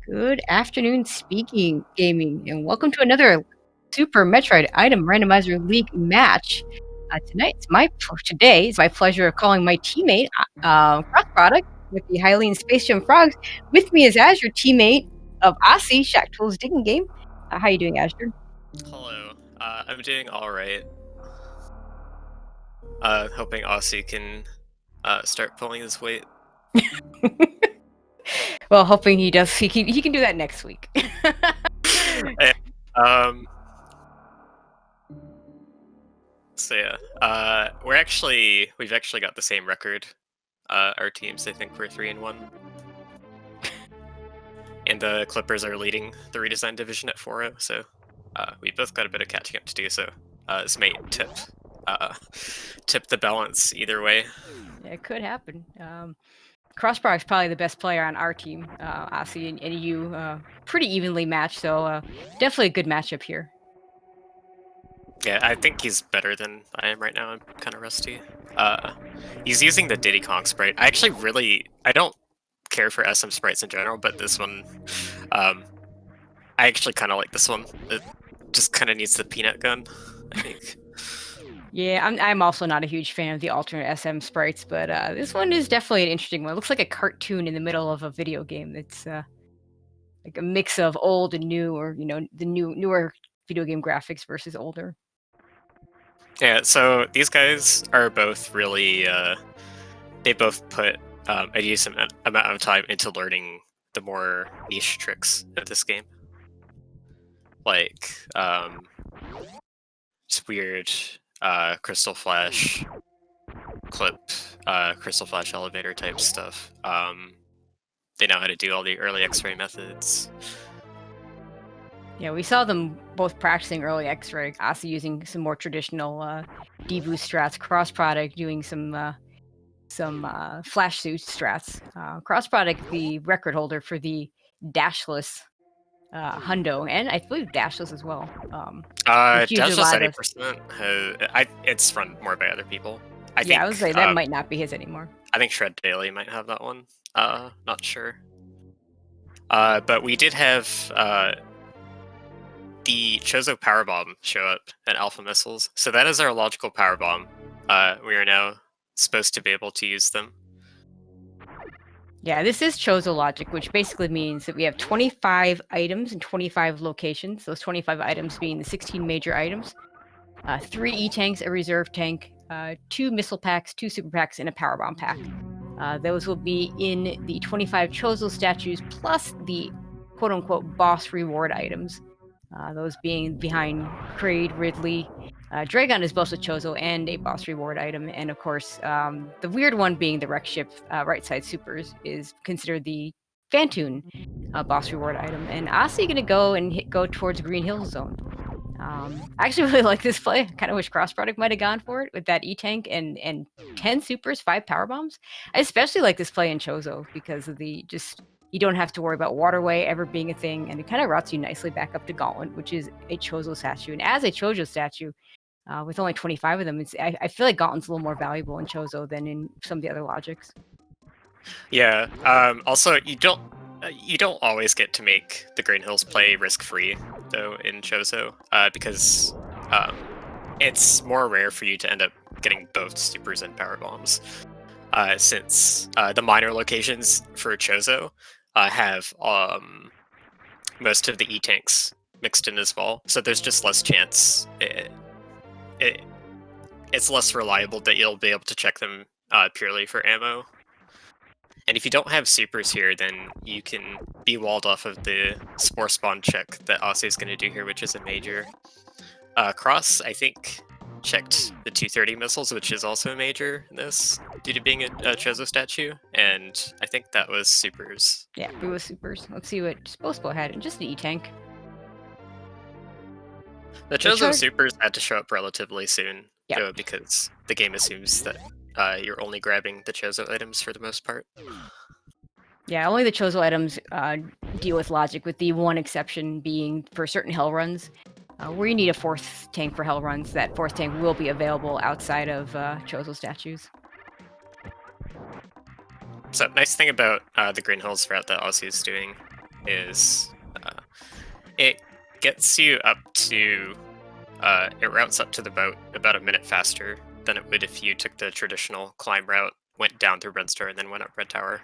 Good afternoon, speaking gaming, and welcome to another Super Metroid Item Randomizer League match. Today it's my pleasure of calling my teammate, Cross Product, with the Hylian SpaceJump Frogs. With me is Azure, teammate of Aussie, Shaktool's digging game. How you doing, Azure? Hello. I'm doing all right. Hoping Aussie can start pulling his weight. Well, hoping he does. He can do that next week. um. So yeah. We've actually got the same record. Our teams, I think, we're 3-1. And the Clippers are leading the redesign division at 4-0. So we both got a bit of catching up to do. So this may tip the balance either way. Yeah, it could happen. Crossbar's probably the best player on our team. Aussie and you pretty evenly matched, so definitely a good matchup here. Yeah, I think he's better than I am right now. I'm kind of rusty. He's using the Diddy Kong sprite. I don't care for SM sprites in general, but this one, I actually kind of like this one. It just kind of needs the peanut gun, I think. Yeah, I'm also not a huge fan of the alternate SM sprites, but this one is definitely an interesting one. It looks like a cartoon in the middle of a video game. It's like a mix of old and new, or the newer video game graphics versus older. Yeah, so these guys are both really. They both put a decent amount of time into learning the more niche tricks of this game, like just weird crystal flash clip, crystal flash elevator type stuff. They know how to do all the early X-ray methods. Yeah, we saw them both practicing early X-ray. Aussie using some more traditional D-boost strats. Cross Product doing some flash suit strats. Cross Product, the record holder for the dashless hundo, and I believe dashless as well. Dashless 80%. It's run more by other people. I would say that might not be his anymore. I think Shred Daily might have that one. Not sure. But we did have the Chozo Power Bomb show up at Alpha Missiles. So that is our logical power bomb. We are now supposed to be able to use them. Yeah, this is Chozo logic, which basically means that we have 25 items and 25 locations. Those 25 items being the 16 major items. 3 E-tanks, a reserve tank, 2 missile packs, 2 super packs, and a power bomb pack. Those will be in the 25 Chozo statues, plus the quote-unquote boss reward items. Those being behind Kraid, Ridley. Dragon is both a Chozo and a boss reward item. And of course, the weird one being the wreck ship right side supers is considered the Fantoon boss reward item. And Aussie going to go towards Green Hill Zone. I actually really like this play. I kind of wish Cross Product might have gone for it with that E-tank and 10 supers, 5 power bombs. I especially like this play in Chozo because of you don't have to worry about waterway ever being a thing, and it kind of routes you nicely back up to Gauntlet, which is a Chozo statue. And as a Chozo statue, with only 25 of them, I feel like Gauntlet's a little more valuable in Chozo than in some of the other logics. Yeah. Also, you don't always get to make the Green Hills play risk-free, though, in Chozo, because it's more rare for you to end up getting both supers and power bombs, since the minor locations for Chozo have most of the E-tanks mixed in as well, so there's just less chance. It's less reliable that you'll be able to check them purely for ammo. And if you don't have supers here, then you can be walled off of the Spore Spawn check that Aussie is going to do here, which is a major. Cross, I think, checked the 230 missiles, which is also a major in this, due to being a Chozo statue, and I think that was supers. Yeah, it was supers. Let's see what Spospo had, and just the E-tank. The Chozo supers had to show up relatively soon, yep, because the game assumes that you're only grabbing the Chozo items for the most part. Yeah, only the Chozo items deal with logic, with the one exception being for certain hell runs, where you need a 4th tank for hell runs. That 4th tank will be available outside of Chozo statues. So, nice thing about the Green Hills route that Aussie is doing is it gets you up to it routes up to the boat about a minute faster than it would if you took the traditional climb route, went down through Red Star, and then went up Red Tower.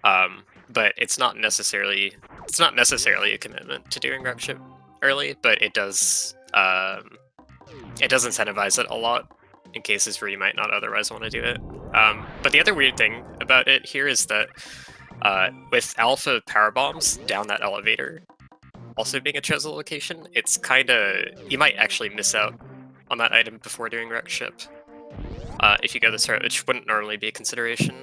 But it's not necessarily a commitment to doing rep ship early, but it does incentivize it a lot in cases where you might not otherwise want to do it. But the other weird thing about it here is that with alpha power bombs down that elevator also being a chosen location, it's you might actually miss out on that item before doing rep ship if you go this route, which wouldn't normally be a consideration.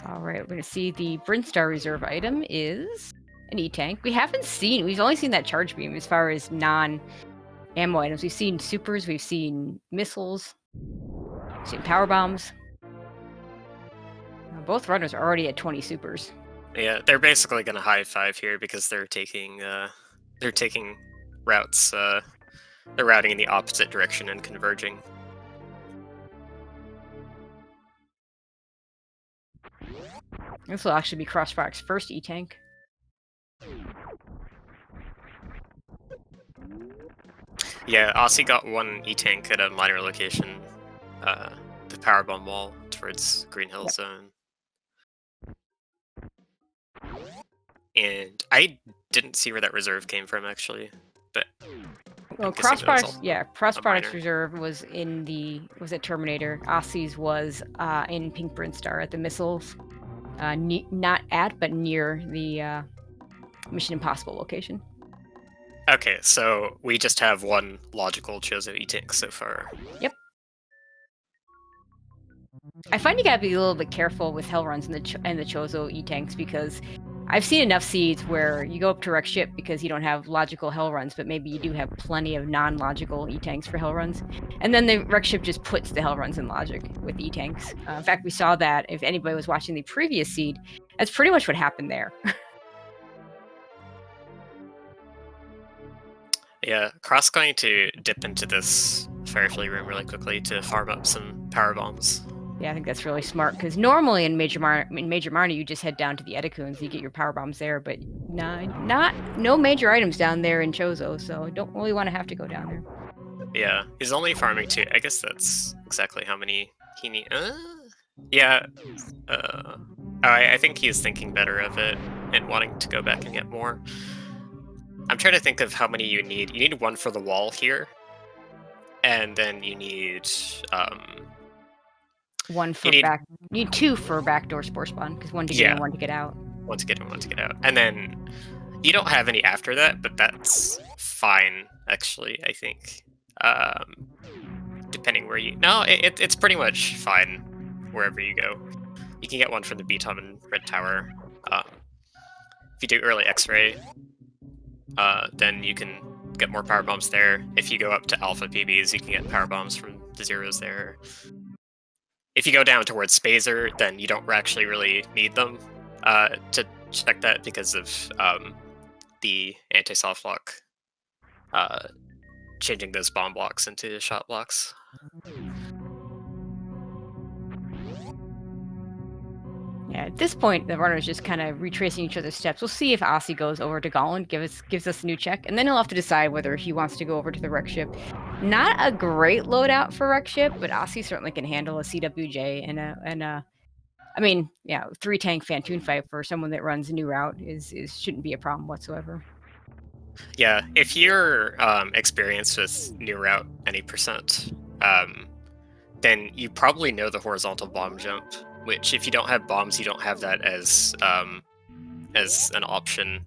All right, we're going to see the Brinstar reserve item is an E-Tank. We've only seen that charge beam as far as non-ammo items. We've seen supers, we've seen missiles, we've seen power bombs. Both runners are already at 20 supers. Yeah, they're basically going to high five here because they're taking routes. They're routing in the opposite direction and converging. This will actually be Crossfrock's first E-Tank. Yeah, Aussie got one E-Tank at a minor location, the power bomb wall towards Green Hill Zone. And I didn't see where that reserve came from, actually, but... Well, Crossproducts Reserve was at Terminator. Aussie's was in Pink Brinstar at the missiles, not at but near the Mission Impossible location. Okay, so we just have one logical Chozo E-Tank so far. Yep. I find you gotta be a little bit careful with hell runs and the Chozo E-Tanks because I've seen enough seeds where you go up to wreck ship because you don't have logical hell runs, but maybe you do have plenty of non-logical E-Tanks for hell runs. And then the wreck ship just puts the hell runs in logic with E-Tanks. In fact, we saw that if anybody was watching the previous seed, that's pretty much what happened there. Yeah, Cross going to dip into this Firefly room really quickly to farm up some power bombs. Yeah, I think that's really smart because normally in Major Marna you just head down to the Edacoons, you get your power bombs there, but no major items down there in Chozo, so don't really want to have to go down there. Yeah, he's only farming 2. I guess that's exactly how many he needs. Yeah. I think he's thinking better of it and wanting to go back and get more. I'm trying to think of how many you need. You need 1 for the wall here, and then you need 1 for back. You need 2 for backdoor spore spawn because 1 to get in, 1 to get out. 1 to get in, 1 to get out, and then you don't have any after that, but that's fine actually. I think depending where you. No, it's pretty much fine wherever you go. You can get 1 from the B-Tom and Red Tower. If you do early X-ray, then you can get more power bombs there. If you go up to Alpha PBs, you can get power bombs from the zeros there. If you go down towards Spazer, then you don't actually really need them to check that because of the anti-soft lock changing those bomb blocks into shot blocks. Yeah, at this point, the runner's just kind of retracing each other's steps. We'll see if Aussie goes over to Golland, gives us a new check, and then he'll have to decide whether he wants to go over to the wreck ship. Not a great loadout for wreck ship, but Aussie certainly can handle a CWJ and a 3-tank Fantoon fight for someone that runs a new route shouldn't be a problem whatsoever. Yeah, if you're experienced with new route any percent, then you probably know the horizontal bomb jump. Which, if you don't have bombs, you don't have that as an option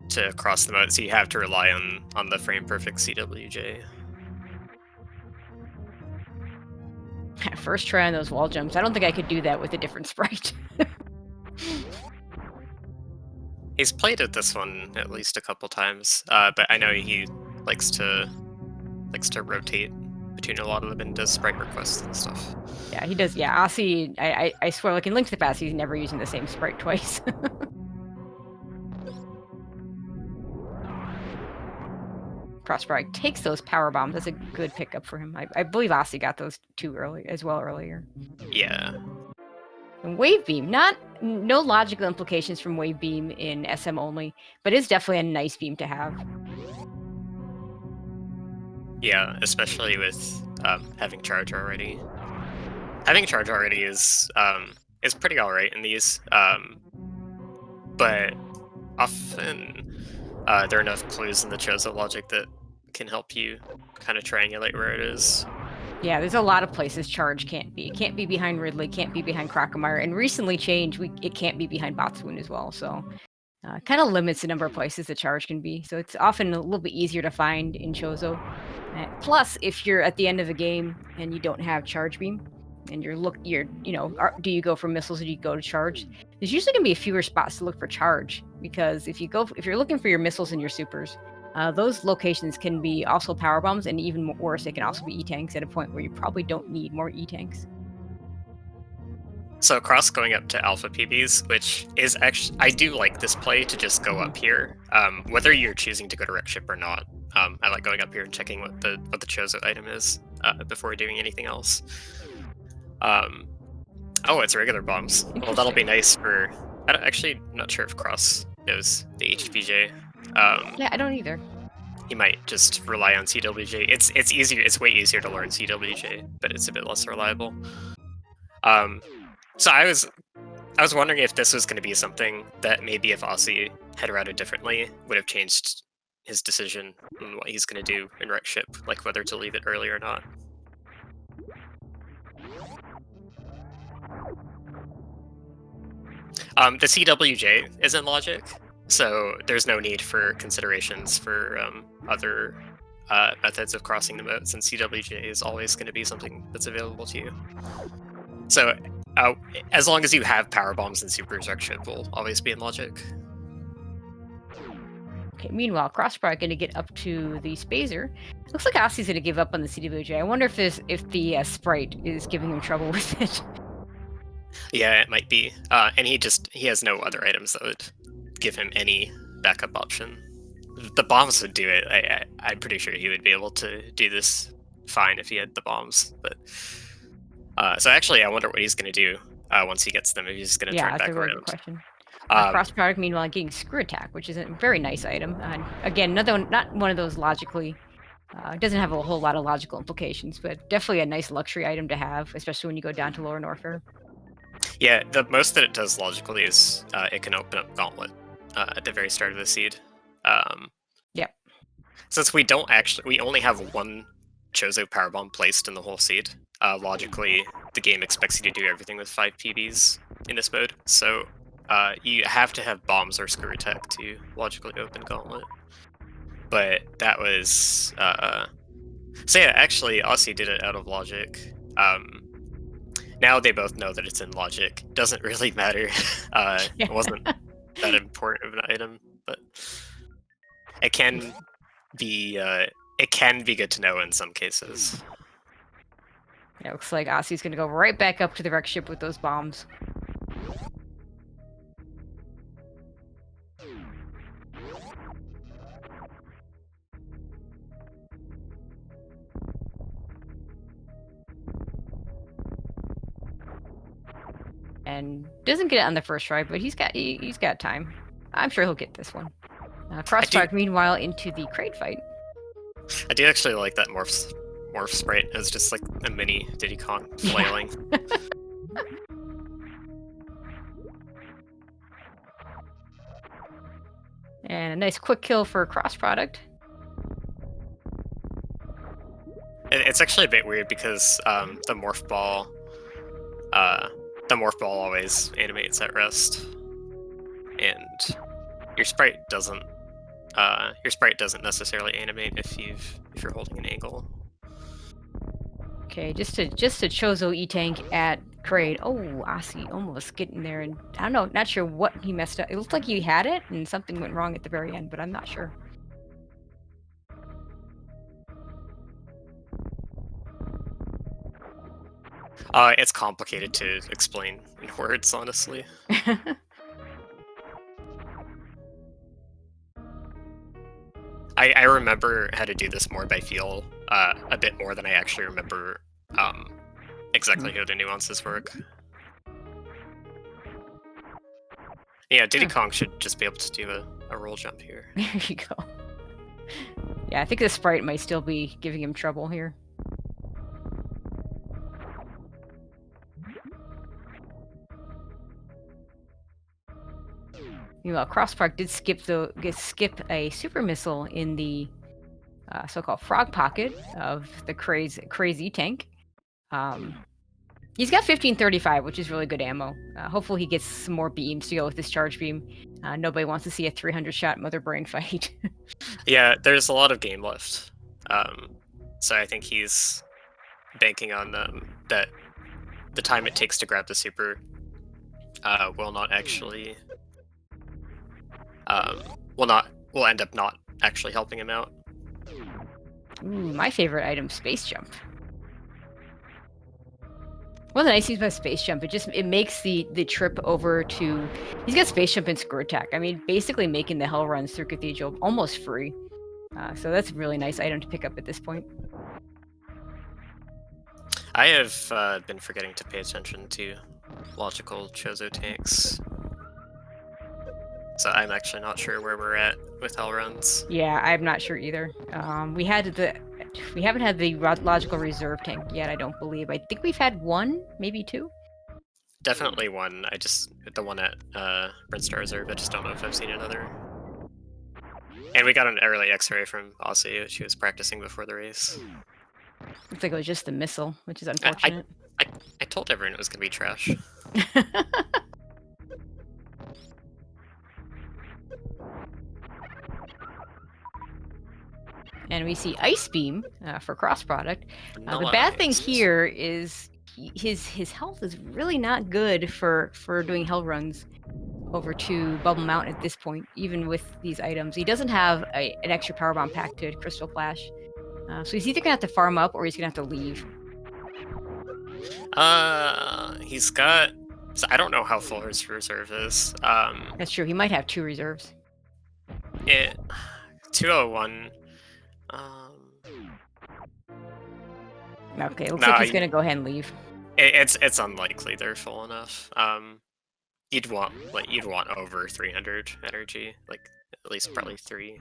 to cross the mode, so you have to rely on the frame perfect CWJ. First try on those wall jumps. I don't think I could do that with a different sprite. He's played at this one at least a couple times, but I know he likes to rotate between a lot of them and does sprite requests and stuff. Yeah, he does. Yeah, Aussie, I swear, like in Link to the Past, he's never using the same sprite twice. Crossbody takes those power bombs. That's a good pickup for him. I believe Aussie got those too early as well earlier. Yeah. And Wave Beam, no logical implications from Wave Beam in SM only, but it's definitely a nice beam to have. Yeah, especially with having charge already. Having charge already is pretty alright in these, but often there are enough clues in the Chozo logic that can help you kind of triangulate where it is. Yeah, there's a lot of places charge can't be. It can't be behind Ridley, can't be behind Crocomire, and recently changed, it can't be behind Botswoon as well. So kind of limits the number of places the charge can be. So it's often a little bit easier to find in Chozo. Plus, if you're at the end of a game and you don't have charge beam, and do you go for missiles or do you go to charge? There's usually going to be fewer spots to look for charge, because if you're looking for your missiles and your supers, those locations can be also power bombs, and even worse, they can also be E-tanks at a point where you probably don't need more E-tanks. So Cross going up to Alpha PBs, which is actually, I do like this play to just go up here, whether you're choosing to go to Wreck Ship or not. I like going up here and checking what the Chozo item is before doing anything else. Oh, it's regular bombs. Well, that'll be nice for. I'm not sure if Cross knows the HPJ. Yeah, I don't either. He might just rely on CWJ. It's easier. It's way easier to learn CWJ, but it's a bit less reliable. So I was wondering if this was going to be something that maybe if Aussie had routed differently would have changed his decision on what he's going to do in Wreck Ship, like whether to leave it early or not. The CWJ isn't logic, so there's no need for considerations for other methods of crossing the moat, since CWJ is always going to be something that's available to you. So as long as you have power bombs and supers, Wreck Ship will always be in logic. Okay, meanwhile, Crossbar going to get up to the Spazer. Looks like Ossie's going to give up on the CWJ. I wonder if the Sprite is giving him trouble with it. Yeah, it might be. And he has no other items that would give him any backup option. The bombs would do it. I'm pretty sure he would be able to do this fine if he had the bombs. But so actually, I wonder what he's going to do once he gets them. If he's going to turn back around. Yeah, that's a very good question. Cross product, meanwhile, getting Screw Attack, which is a very nice item. Again, another one, not one of those logically. Doesn't have a whole lot of logical implications, but definitely a nice luxury item to have, especially when you go down to Lower Norfair. Yeah, the most that it does logically is it can open up Gauntlet at the very start of the seed. Yep. Since we only have one Chozo power bomb placed in the whole seed. Logically, the game expects you to do everything with 5 PBs in this mode, so you have to have bombs or Screw Attack to logically open Gauntlet. But that was so yeah, actually Aussie did it out of logic. Now they both know that it's in logic. Doesn't really matter. It wasn't that important of an item, but it can be good to know in some cases. Yeah, looks like Ossie's gonna go right back up to the Wreck Ship with those bombs. And doesn't get it on the first try, but he's got time. I'm sure he'll get this one. Crossfire, meanwhile, into the crate fight. I do actually like that morph sprite as just like a mini Diddy Kong flailing. Yeah. And a nice quick kill for Cross Product. It's actually a bit weird because the morph ball always animates at rest, and your sprite doesn't necessarily animate if you're holding an angle. Okay, just a Chozo E-Tank at Kraid. Oh, Aussie almost getting there, and I don't know, not sure what he messed up. It looked like he had it, and something went wrong at the very end, but I'm not sure. It's complicated to explain in words, honestly. I remember how to do this more by feel, a bit more than I actually remember exactly how the nuances work. Yeah, Diddy Kong should just be able to do a roll jump here. There you go. Yeah, I think the sprite might still be giving him trouble here. Meanwhile, Crosspark did skip a super missile in the so-called frog pocket of the crazy tank. He's got 1535, which is really good ammo. Hopefully he gets some more beams to go with this charge beam. Nobody wants to see a 300-shot Mother Brain fight. Yeah, there's a lot of game left. So I think he's banking on that the time it takes to grab the super will not actually will end up not actually helping him out. Ooh, my favorite item, SpaceJump. One of the nice things about SpaceJump, it makes the trip over to... He's got SpaceJump and Screw Attack. I mean, basically making the hell runs through Cathedral almost free. So that's a really nice item to pick up at this point. I have been forgetting to pay attention to logical Chozo tanks. So I'm actually not sure where we're at with hell runs. Yeah, I'm not sure either. We haven't had the logical reserve tank yet, I don't believe. I think we've had one, maybe two. Definitely one. The one at Brinstar Reserve. I just don't know if I've seen another. And we got an early X-ray from Aussie. She was practicing before the race. Looks like it was just the missile, which is unfortunate. I told everyone it was gonna be trash. And we see Ice Beam for cross product. The bad thing here is his health is really not good for doing hell runs over to Bubble Mountain at this point, even with these items. He doesn't have an extra power bomb pack to Crystal Flash. So he's either gonna have to farm up or he's gonna have to leave. He's got... So I don't know how full his reserve is. That's true. He might have 2 reserves. 201. Okay, it looks like he's gonna go ahead and leave. It's unlikely they're full enough. You'd want over 300 energy, like at least probably 3.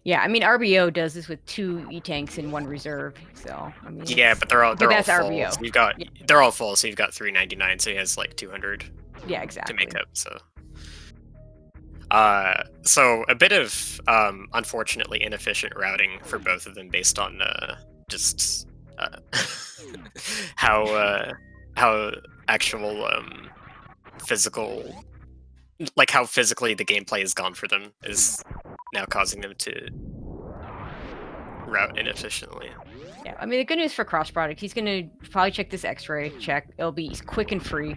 Yeah, I mean RBO does this with 2 E-tanks and 1 reserve, so I mean. Yeah, but they're all that's full. RBO. So they're all full, so you've got 399, so he has like 200. Yeah, exactly. To make up, so. So a bit of unfortunately inefficient routing for both of them based on just how actual physical, like how physically the gameplay has gone for them is now causing them to route inefficiently. Yeah, I mean the good news for cross product, he's gonna probably check this X-ray check. It'll be quick and free.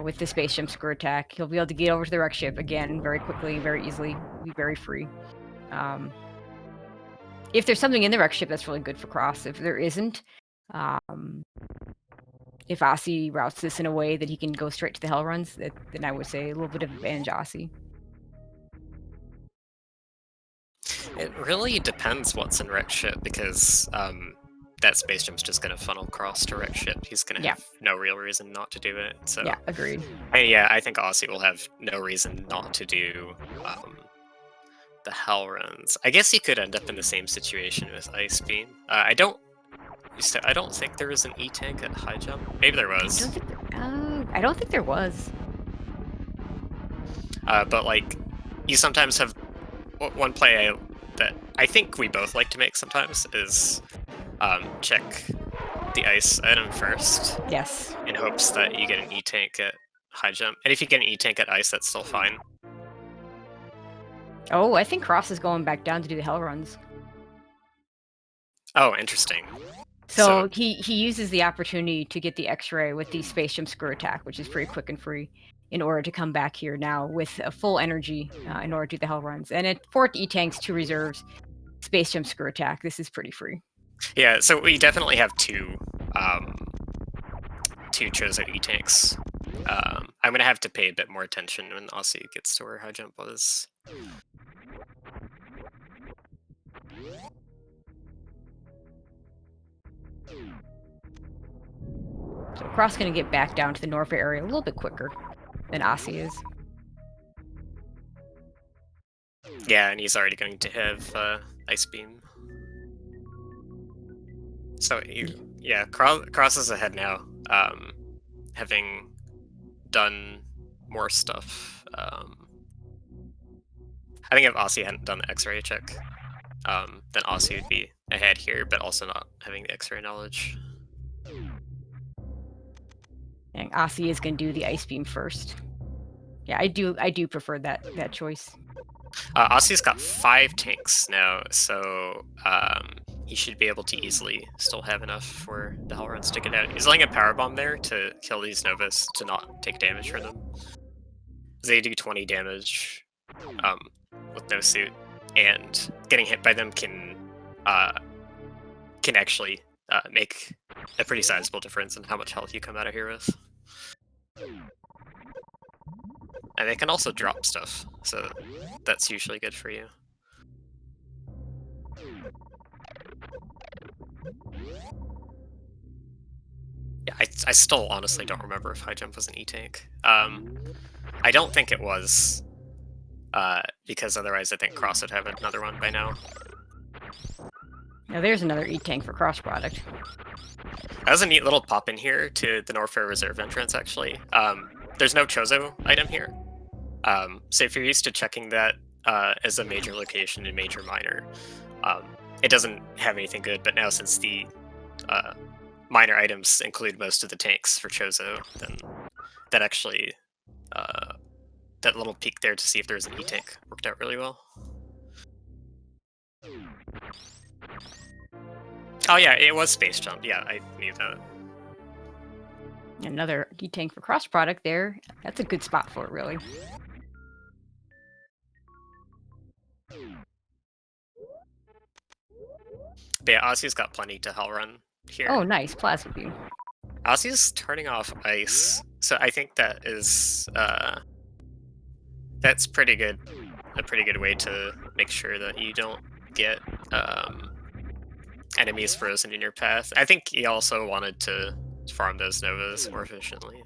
With the SpaceJump Screw Attack, he'll be able to get over to the wreck ship again very quickly, very easily, be very free. If there's something in the wreck ship, that's really good for Cross. If there isn't, if Aussie routes this in a way that he can go straight to the hell runs, then I would say a little bit of advantage Aussie. It really depends what's in wreck ship, because that SpaceJump's just going to funnel Cross to wreck ship. He's going to have no real reason not to do it. So yeah, agreed. And yeah, I think Aussie will have no reason not to do the hell runs. I guess he could end up in the same situation with Ice Beam. I don't think there was an E-tank at high jump. Maybe there was. I don't think there was. But like, you sometimes have one play that I think we both like to make sometimes is check the ice item first. Yes. In hopes that you get an E-tank at high jump. And if you get an E-tank at ice, that's still fine. Oh, I think Cross is going back down to do the hell runs. Oh, interesting. So he uses the opportunity to get the X-ray with the SpaceJump Screw Attack, which is pretty quick and free, in order to come back here now with a full energy in order to do the hell runs. And at 4 E-tanks, 2 reserves, SpaceJump Screw Attack, this is pretty free. Yeah, so we definitely have two Chozo E-tanks. I'm going to have to pay a bit more attention when Aussie gets to where high jump was. So Cross going to get back down to the Norfair area a little bit quicker than Aussie is. Yeah, and he's already going to have Ice Beam. So, yeah, Cross is ahead now, having done more stuff. I think if Aussie hadn't done the X-ray check, then Aussie would be ahead here, but also not having the X-ray knowledge. And Aussie is going to do the Ice Beam first. Yeah, I do prefer that choice. Aussie's got 5 tanks now, so he should be able to easily still have enough for the Hell Runs to get out. He's laying a power bomb there to kill these Novas to not take damage from them. They do 20 damage with no suit, and getting hit by them can actually make a pretty sizable difference in how much health you come out of here with. And they can also drop stuff, so that's usually good for you. Yeah, I still honestly don't remember if High Jump was an E-Tank. I don't think it was, because otherwise I think Cross would have another one by now. Now there's another E-Tank for Cross Product. That was a neat little pop in here to the Norfair Reserve entrance, actually. There's no Chozo item here. So if you're used to checking that as a major location and major minor, it doesn't have anything good, but now since the minor items include most of the tanks for Chozo, then that actually, that little peek there to see if there's an E-Tank worked out really well. Oh yeah, it was SpaceJump. Yeah, I knew that. Another E-Tank for Cross Product there. That's a good spot for it, really. But yeah, Aussie's got plenty to Hell Run here. Oh, nice. Plasma Beam. Aussie's turning off ice, so I think that is that's pretty good. A pretty good way to make sure that you don't get enemies frozen in your path. I think he also wanted to farm those Novas more efficiently.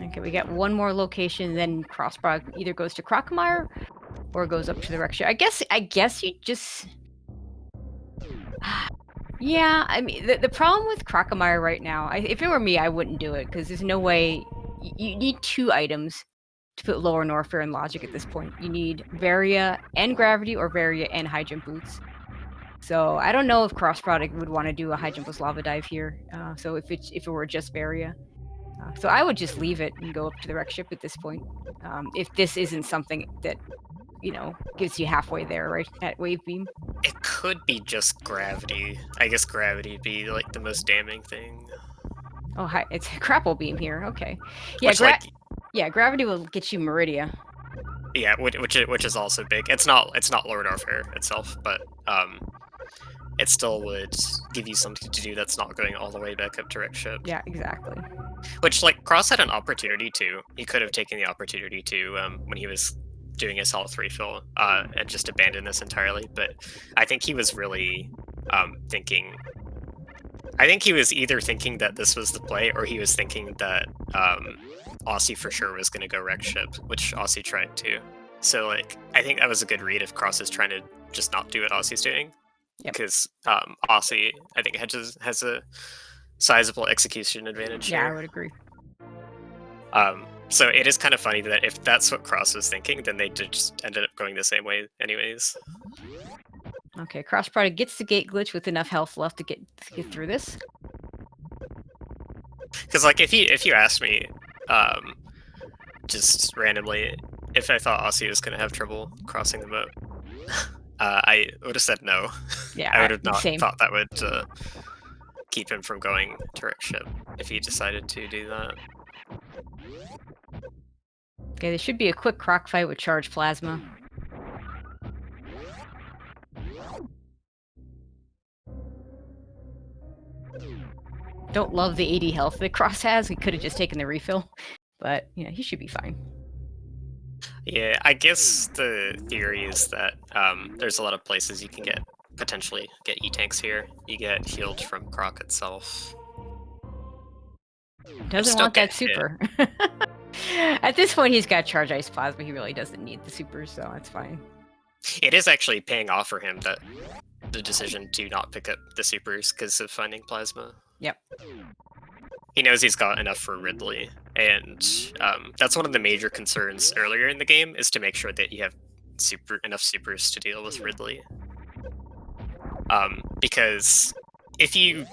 Okay, we got one more location, then Cross Product either goes to Crocomire or goes up to the wreck ship. I guess you just... Yeah, I mean, the problem with Crocomire right now, if it were me, I wouldn't do it, because there's no way... You need 2 items to put Lower Norfair in Logic at this point. You need Varia and Gravity, or Varia and High Jump Boots. So I don't know if Cross Product would want to do a High Jump with Lava Dive here, so if it were just Varia. So I would just leave it and go up to the wreck ship at this point. If this isn't something that, you know, gets you halfway there, right, at Wave Beam. It could be just Gravity. I guess Gravity would be, like, the most damning thing. Oh, hi, it's Grapple Beam here, okay. Yeah, Which, yeah, Gravity will get you Meridia. Yeah, which is also big. It's not Lord Norfair itself, but it still would give you something to do that's not going all the way back up to wreck ship. Yeah, exactly. Which, like, Cross had an opportunity to. He could have taken the opportunity to when he was doing his health refill and just abandon this entirely. But I think he was really thinking. I think he was either thinking that this was the play, or he was thinking that Aussie for sure was going to go wreck ship, which Aussie tried to. So, like, I think that was a good read if Cross is trying to just not do what Aussie's doing. Yep. Because Aussie, I think, has a sizable execution advantage Yeah, here. I would agree. So it is kind of funny that if that's what Cross was thinking, then they just ended up going the same way anyways. Okay, Cross Product gets the gate glitch with enough health left to get through this. Because, like, if you asked me, just randomly, if I thought Aussie was going to have trouble crossing the moat, I would have said no. Yeah, I would have not same. thought that would keep him from going to wreck ship if he decided to do that. Okay, there should be a quick croc fight with Charged Plasma. Don't love the 80 health that Cross has. He could have just taken the refill, but you know, he should be fine. Yeah, I guess the theory is that there's a lot of places you can potentially get E-tanks here. You get healed from Croc itself. Doesn't just don't want that get hit. super. At this point, he's got Charge Ice Plasma. He really doesn't need the super, so that's fine. It is actually paying off for him that the decision to not pick up the supers because of finding Plasma. Yep. He knows he's got enough for Ridley, and that's one of the major concerns earlier in the game, is to make sure that you have enough supers to deal with Ridley. Because if you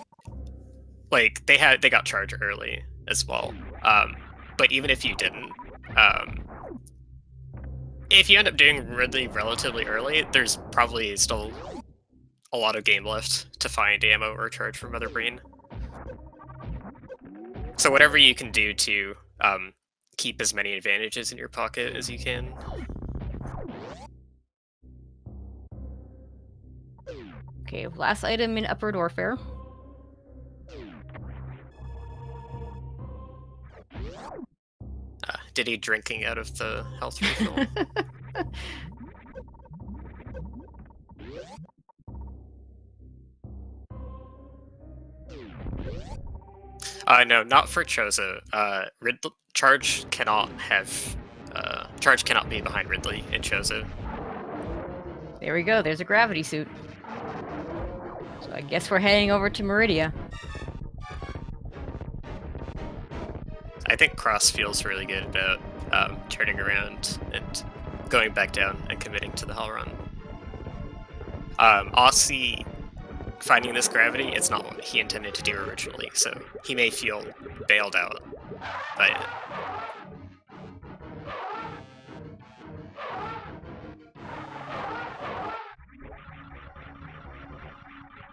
they got charge early as well, but even if you didn't, if you end up doing Ridley relatively early, there's probably still a lot of game left to find ammo or charge from Mother Brain. So whatever you can do to keep as many advantages in your pocket as you can. Okay, last item in Upward Warfare. Did he drinking out of the health refill? No, not for Chozo. Charge cannot be behind Ridley in Chozo. There we go. There's a gravity suit. So I guess we're heading over to Meridia. I think Cross feels really good about turning around and going back down and committing to the Hell Run. Aussie finding this gravity, it's not what he intended to do originally, so he may feel bailed out by it.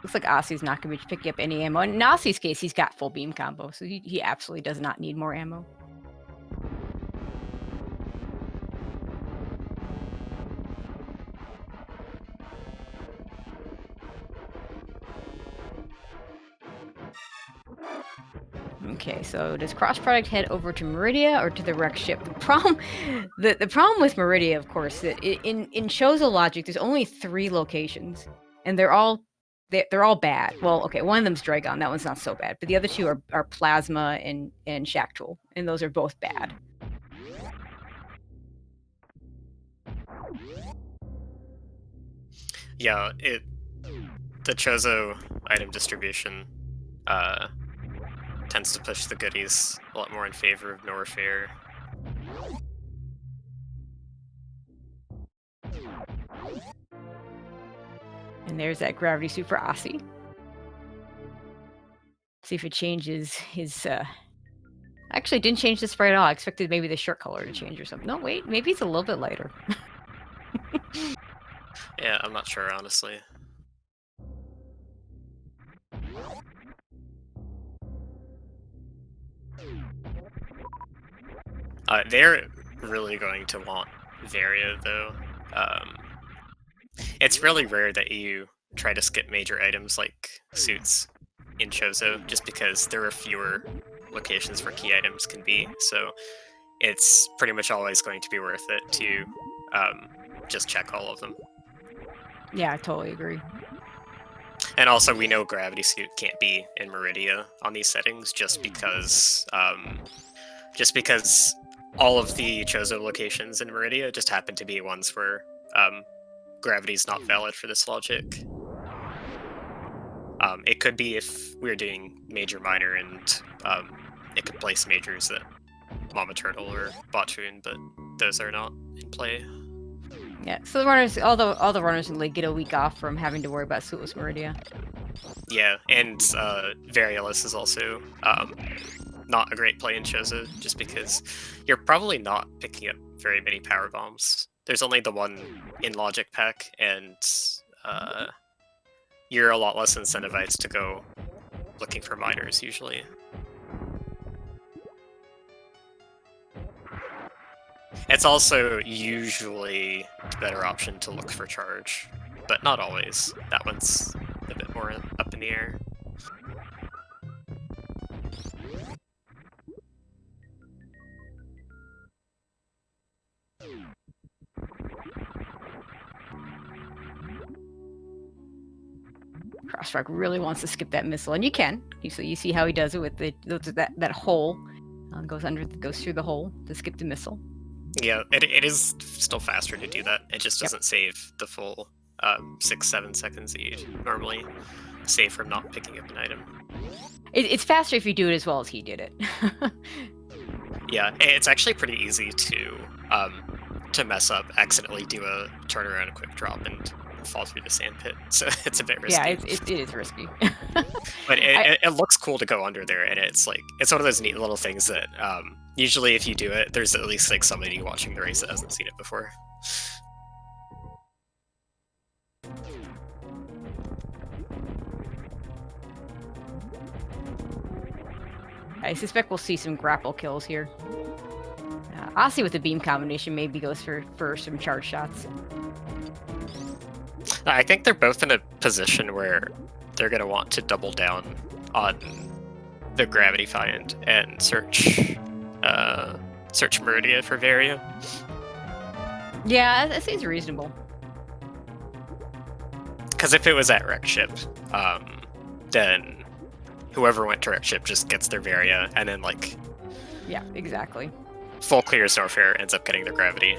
Looks like Aussie's not going to be picking up any ammo. In Aussie's case, he's got full beam combo, so he absolutely does not need more ammo. Okay, so does Cross Product head over to Meridia or to the wreck ship? The problem with Meridia, of course, that in Chozo logic, there's only 3 locations, and they're all bad. Well, okay, one of them's Dragon. That one's not so bad, but the other 2 are Plasma and Shaktool, and those are both bad. Yeah, the Chozo item distribution tends to push the goodies a lot more in favor of Norfair. And there's that gravity suit for Aussie. See if it changes his. Actually, didn't change the sprite at all. I expected maybe the shirt color to change or something. No, wait, maybe it's a little bit lighter. Yeah, I'm not sure, honestly. They're really going to want Varia, though. It's really rare that you try to skip major items like suits in Chozo, just because there are fewer locations where key items can be, so it's pretty much always going to be worth it to just check all of them. Yeah, I totally agree. And also, we know Gravity Suit can't be in Meridia on these settings, just because all of the Chozo locations in Meridia just happen to be ones where gravity's not valid for this logic. It could be if we were doing major minor, and it could place majors at Mama Turtle or Botchoon, but those are not in play. Yeah, so the runners, all the runners in the league get a week off from having to worry about Suitless Meridia. Yeah, and Variolus is also not a great play in Chozo, just because you're probably not picking up very many power bombs. There's only the one in Logic Pack, and you're a lot less incentivized to go looking for miners usually. It's also usually the better option to look for charge, but not always. That one's a bit more up in the air. Crossfrog really wants to skip that missile, and you can. So you see how he does it with that hole. Goes through the hole to skip the missile. Yeah, it is still faster to do that. It just Yep. doesn't save the full 6-7 seconds that you'd normally save from not picking up an item. It's faster if you do it as well as he did it. Yeah, it's actually pretty easy to mess up, accidentally do a turnaround, a quick drop, and fall through the sand pit. So it's a bit risky. Yeah, it is risky. But it looks cool to go under there, and it's one of those neat little things that usually if you do it, there's at least like somebody watching the race that hasn't seen it before. I suspect we'll see some grapple kills here. Aussie with the beam combination maybe goes for some charge shots. I think they're both in a position where they're going to want to double down on the gravity find and search Meridia for Varia. Yeah, that seems reasonable. Because if it was at wreck ship, then whoever went to wreck ship just gets their Varia, and then like Yeah, exactly. full clear Snowfair ends up getting their gravity.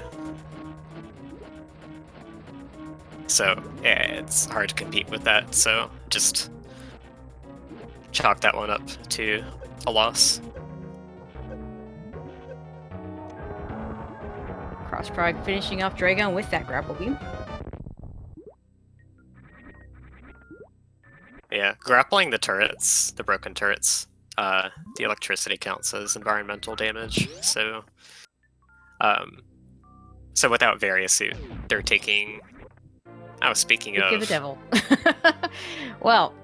So yeah, it's hard to compete with that. So just chalk that one up to a loss. Crossprog finishing off Dragon with that grapple beam. Yeah, grappling the turrets, the broken turrets, the electricity counts as environmental damage. So, without Variasuit, they're taking. Oh, speaking Give of, the devil. Well,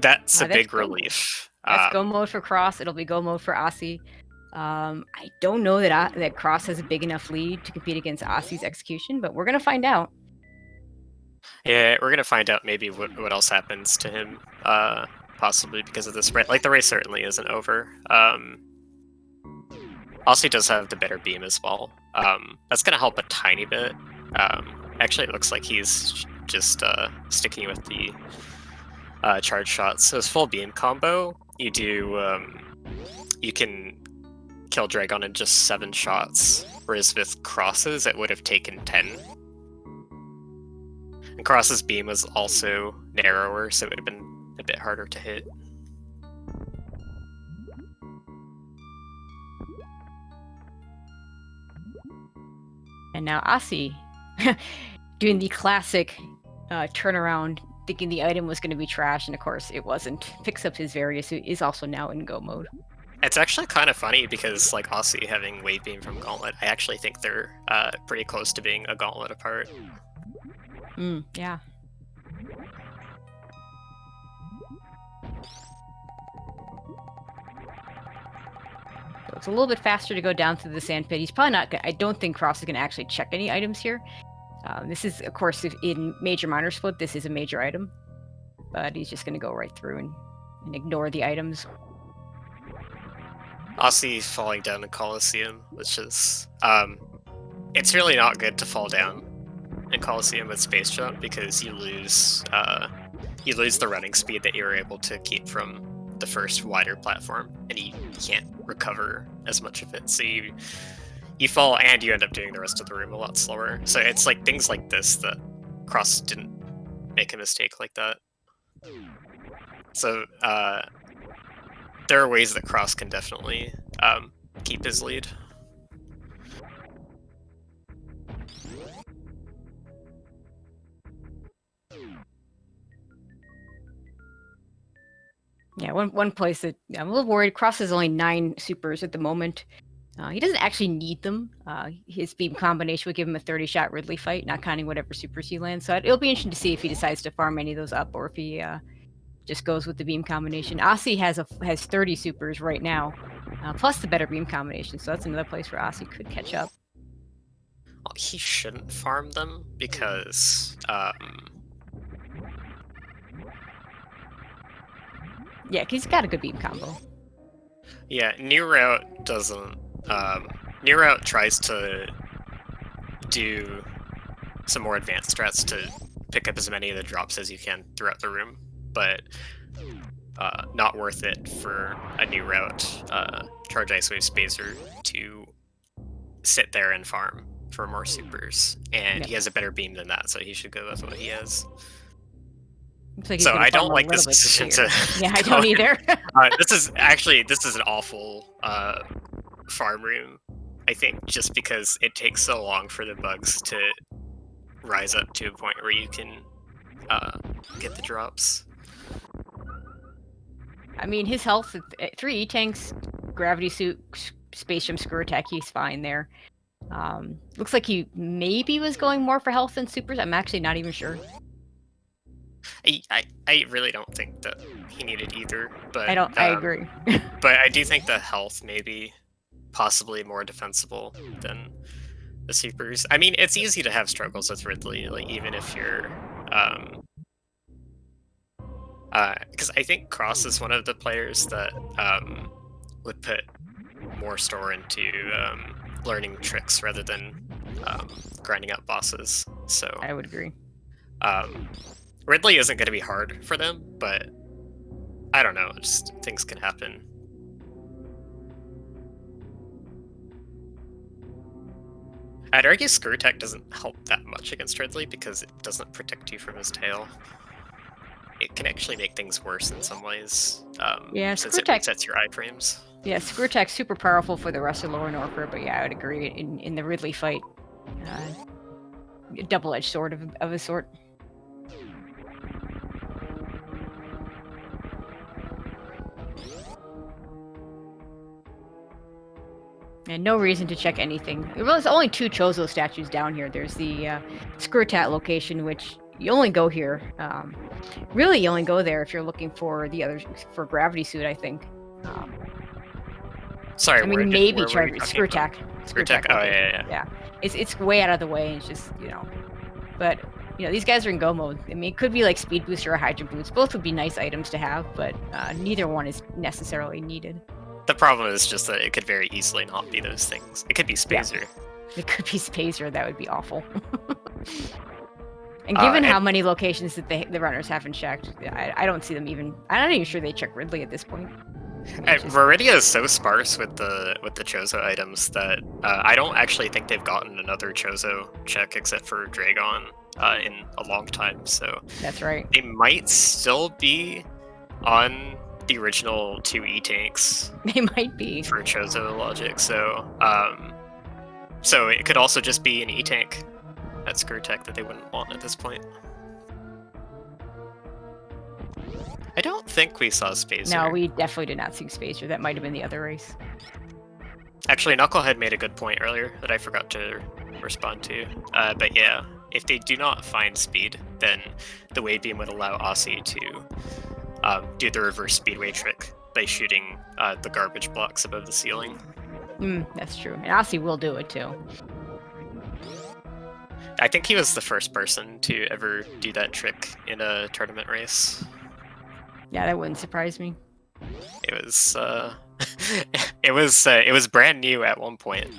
that's a that's big go- relief. that's go mode for Cross. It'll be go mode for Aussie. I don't know that Cross has a big enough lead to compete against Aussie's execution, but we're gonna find out. Yeah, we're gonna find out maybe what else happens to him, possibly because of this. Like the race certainly isn't over. Aussie does have the better beam as well. That's gonna help a tiny bit. Actually, it looks like he's just sticking with the charge shots. So his full beam combo, you can kill Dragon in just 7 shots, whereas with Crosses it would have taken 10. And Cross's beam was also narrower, so it would have been a bit harder to hit. And now Aussie doing the classic turnaround, thinking the item was going to be trash, and of course it wasn't. Picks up his Variasuit, is also now in go mode. It's actually kind of funny because, like, Aussie having Wave Beam from Gauntlet, I actually think they're pretty close to being a Gauntlet apart. Yeah. So it's a little bit faster to go down through the sand pit. He's probably not. I don't think Cross is going to actually check any items here. This is, of course, in major minor split, this is a major item, but he's just going to go right through and ignore the items. Aussie falling down the Coliseum, which is it's really not good to fall down in Coliseum with SpaceJump because you lose the running speed that you were able to keep from the first wider platform, and you can't recover as much of it. So you fall and you end up doing the rest of the room a lot slower. So it's like things like this that Cross didn't make a mistake like that. So there are ways that Cross can definitely keep his lead. Yeah, one place that I'm a little worried. Cross has only 9 supers at the moment. He doesn't actually need them. His beam combination would give him a 30-shot Ridley fight, not counting whatever supers he lands. So it'll be interesting to see if he decides to farm any of those up or if he just goes with the beam combination. Aussie has 30 supers right now, plus the better beam combination. So that's another place where Aussie could catch up. Well, he shouldn't farm them because yeah, he's got a good beam combo. Yeah, New Route doesn't. New Route tries to do some more advanced strats to pick up as many of the drops as you can throughout the room, but not worth it for a new route, Charge Ice Wave Spacer, to sit there and farm for more supers. And he has a better beam than that, so he should go with what he has. Like so I don't like this decision to. Yeah, I don't either. This is an awful farm room, I think, just because it takes so long for the bugs to rise up to a point where you can get the drops. I mean, his health, 3 E-tanks, gravity suit, SpaceJump, screw attack, he's fine there. Looks like he maybe was going more for health than supers. I'm actually not even sure. I really don't think that he needed either, but I agree. But I do think the health may be possibly more defensible than the supers. I mean, it's easy to have struggles with Ridley, like even if you're because I think Cross is one of the players that would put more store into learning tricks rather than grinding out bosses. So I would agree. Ridley isn't going to be hard for them, but I don't know. Just things can happen. I'd argue Screw Attack doesn't help that much against Ridley because it doesn't protect you from his tail. It can actually make things worse in some ways. Yeah, since Screw it Attack resets your iframes. Yeah, Screw Attack's super powerful for the rest of Lower Norfolk, but yeah, I would agree. In the Ridley fight, double-edged sword of a sort. And no reason to check anything. There's only 2 Chozo statues down here. There's the Screw Attack location, which you only go here. Really, you only go there if you're looking for the other for Gravity Suit, I think. Sorry, I mean, maybe Screw Attack. Screw Attack. Oh yeah. Yeah, it's way out of the way. It's just but these guys are in go mode. I mean, it could be like Speed Booster or Hydra Boots. Both would be nice items to have, but neither one is necessarily needed. The problem is just that it could very easily not be those things. It could be Spacer. Yeah. It could be Spacer. That would be awful. And given how many locations that the runners haven't checked, I don't see them even. I'm not even sure they check Ridley at this point. Viridia is so sparse with the Chozo items that I don't actually think they've gotten another Chozo check except for Dragon in a long time. So that's right. They might still be on the original 2 E-tanks. They might be for Chozo logic. So so it could also just be an E-tank at Screw Tech that they wouldn't want at this point. I don't think we saw Spacer. No, we definitely did not see Spacer. That might have been the other race. Actually, Knucklehead made a good point earlier that I forgot to respond to. But yeah, if they do not find speed, then the Wave Beam would allow Aussie to do the reverse Speedway trick by shooting the garbage blocks above the ceiling. That's true. And Aussie will do it too. I think he was the first person to ever do that trick in a tournament race. Yeah, that wouldn't surprise me. It was it was brand new at one point.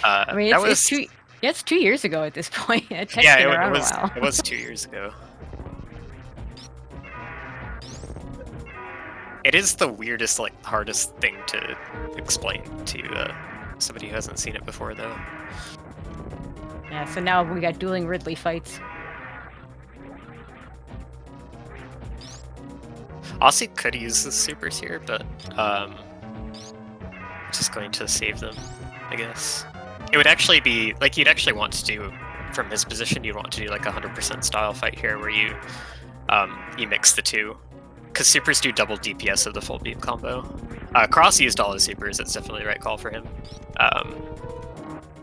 I mean, it's 2 years ago at this point. It was 2 years ago. It is the weirdest, hardest thing to explain to somebody who hasn't seen it before, though. Yeah, so now we got dueling Ridley fights. Aussie could use the supers here, but just going to save them, I guess. It would actually be you'd actually want to do from his position. You'd want to do 100% style fight here, where you mix the 2, because supers do double DPS of the full beam combo. Cross used all his supers. It's definitely the right call for him,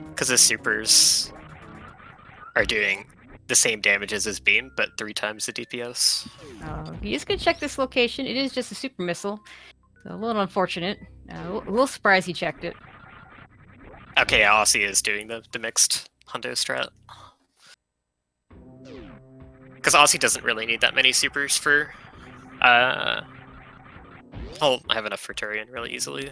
because his supers are doing the same damage as his beam, but 3 times the DPS. He is going to check this location. It is just a super missile. So a little unfortunate. A little surprised he checked it. Okay, Aussie is doing the mixed Hundo strat. Because Aussie doesn't really need that many supers for... I'll have enough for Turian really easily.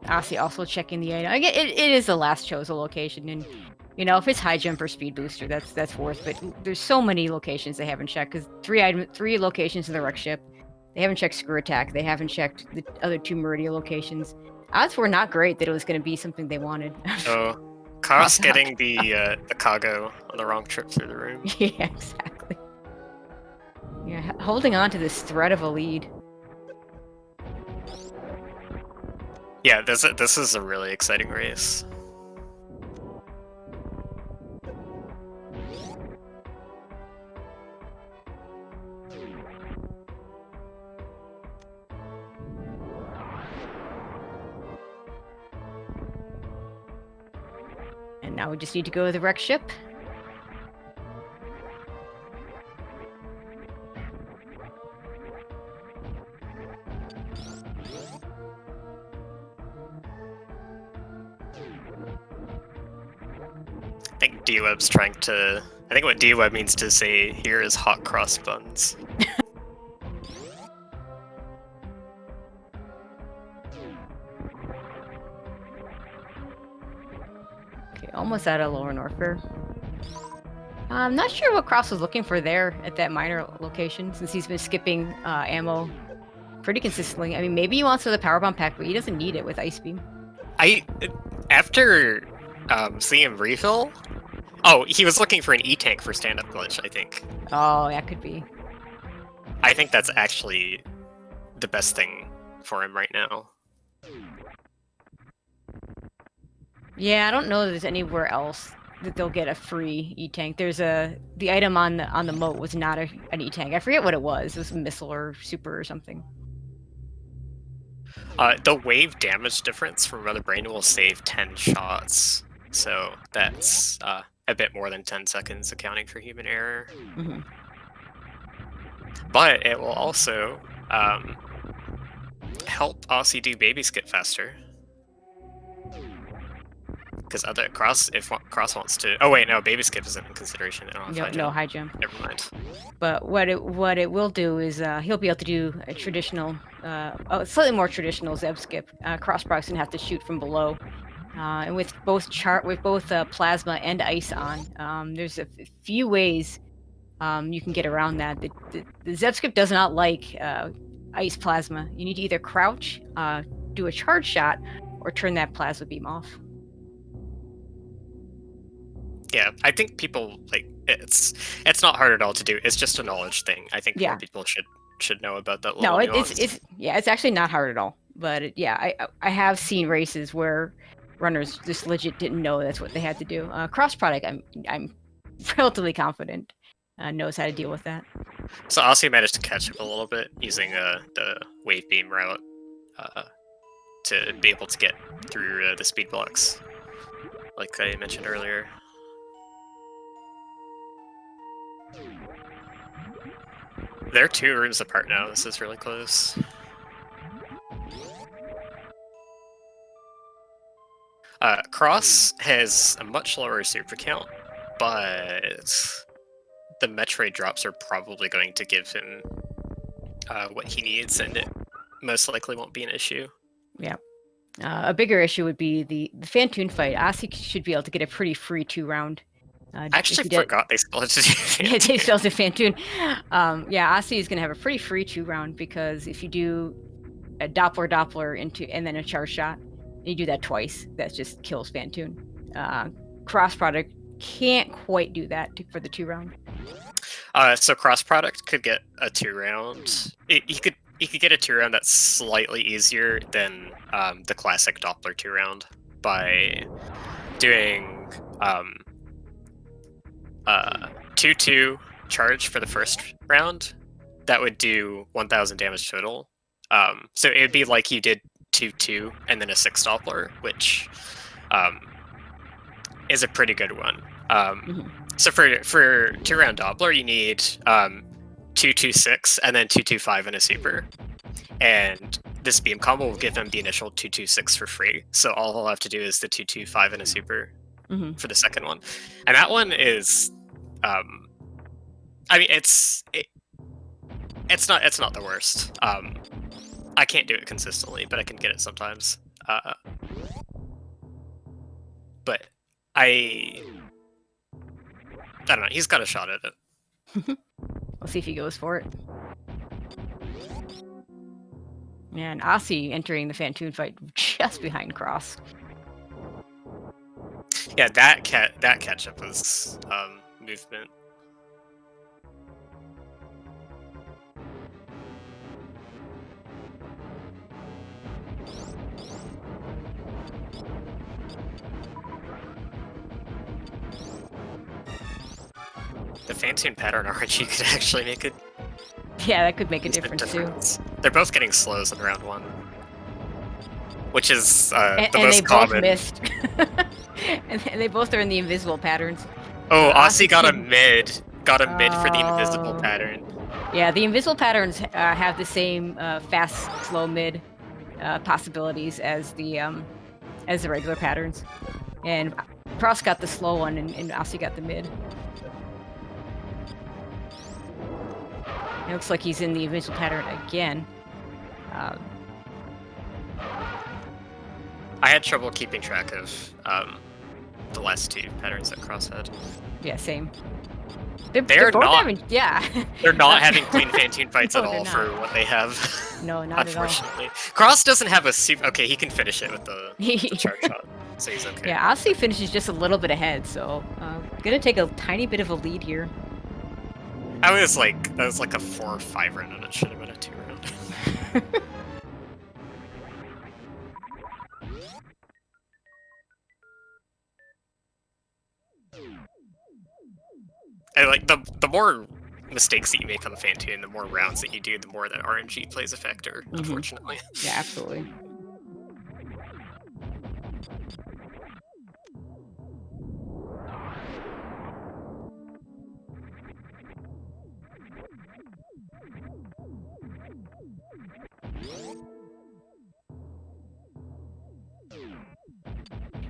Aussie also checking the item. Again, it is the last chosen location, and if it's high jump or speed booster, that's worth. But there's so many locations they haven't checked because three locations in the wreck ship. They haven't checked screw attack. They haven't checked the other 2 Meridia locations. Odds were not great that it was going to be something they wanted. Oh, Car's getting the cargo on the wrong trip through the room. Yeah, exactly. Yeah, holding on to this threat of a lead. Yeah, this is a really exciting race. And now we just need to go to the wreck ship. I think D-Web's trying to... I think what D-Web means to say here is hot cross buns. Okay, almost out of Lower Norfair. I'm not sure what Cross was looking for there at that minor location, since he's been skipping ammo pretty consistently. I mean, maybe he wants for the power bomb pack, but he doesn't need it with Ice Beam. After seeing him refill... Oh, he was looking for an E-tank for stand-up glitch, I think. Oh, that could be. I think that's actually the best thing for him right now. Yeah, I don't know that there's anywhere else that they'll get a free E-tank. There's the item on the moat was not an E-tank. I forget what it was. It was a missile or super or something. The wave damage difference from Brother Brain will save 10 shots, so that's a bit more than 10 seconds accounting for human error. Mm-hmm. But it will also help Aussie do baby skip faster. Because if Cross wants to... Oh wait, no, baby skip isn't in consideration. No high jump. Never mind. But what it will do is he'll be able to do a traditional, slightly more traditional Zeb skip. Cross product's gonna have to shoot from below. And with both plasma and ice on, there's a few ways you can get around that. The Zeb skip does not like ice plasma. You need to either crouch, do a charge shot, or turn that plasma beam off. Yeah, I think people it's not hard at all to do. It's just a knowledge thing. I think more people should know about that. No, it's actually not hard at all. But I have seen races where runners just legit didn't know that's what they had to do. Cross product, I'm relatively confident knows how to deal with that. So Aussie managed to catch up a little bit using the wave beam route to be able to get through the speed blocks, like I mentioned earlier. They're 2 rooms apart now. This is really close. Cross has a much lower super count, but the Metroid drops are probably going to give him what he needs, and it most likely won't be an issue. Yeah. A bigger issue would be the Fantoon fight. Aussie should be able to get a pretty free 2-round. I actually forgot they still had to do Fantoon. Yeah, they still have to Fantoon. Yeah, Aussie is going to have a pretty free 2-round because if you do a Doppler and then a charge shot, and you do that twice, that just kills Fantoon. Cross product can't quite do that for the 2-round. So cross product could get a 2-round. He could get a 2-round that's slightly easier than the classic Doppler 2-round by doing 2-2 charge for the first round. That would do 1,000 damage total. So it would be like you did 2-2 and then a 6 Doppler, which is a pretty good one. So for 2-round Doppler, you need 2-2-6 and then 2-2-5 in a super. And this beam combo will give them the initial 2-2-6 for free. So all they'll have to do is the 2-2-5 in a super for the second one. And that one is, I mean, it's not the worst. I can't do it consistently, but I can get it sometimes. But I don't know. He's got a shot at it. We'll see if he goes for it. And Aussie entering the Fantoon fight just behind Cross. Yeah, that catch-up was movement. The Fantoon pattern RNG could actually make it. Yeah, that could make a difference too. They're both getting slows in round 1, which is And the they most both common. missed. and they both are in the invisible patterns. Oh, Aussie got a couldn't- mid. Got a mid for the invisible Oh. pattern. Yeah, the invisible patterns have the same fast, slow, mid possibilities as the regular patterns. And Cross got the slow one, and Aussie got the mid. It looks like he's in the invisible pattern again. I had trouble keeping track of the last 2 patterns that Cross had. Yeah, same. They're both not- having, yeah. They're not having clean Fantoon fights No, at they're all not. for what they have. No, not at all. Unfortunately. Cross doesn't have a super. Okay, he can finish it with the charge shot, so he's okay. Yeah, Aussie finishes just a little bit ahead, so gonna take a tiny bit of a lead here. That was like a 4 or 5 round, and it should have been a 2 round. And like the more mistakes that you make on the Fantoon, the more rounds that you do, the more that RNG plays a factor. Unfortunately. Yeah, absolutely.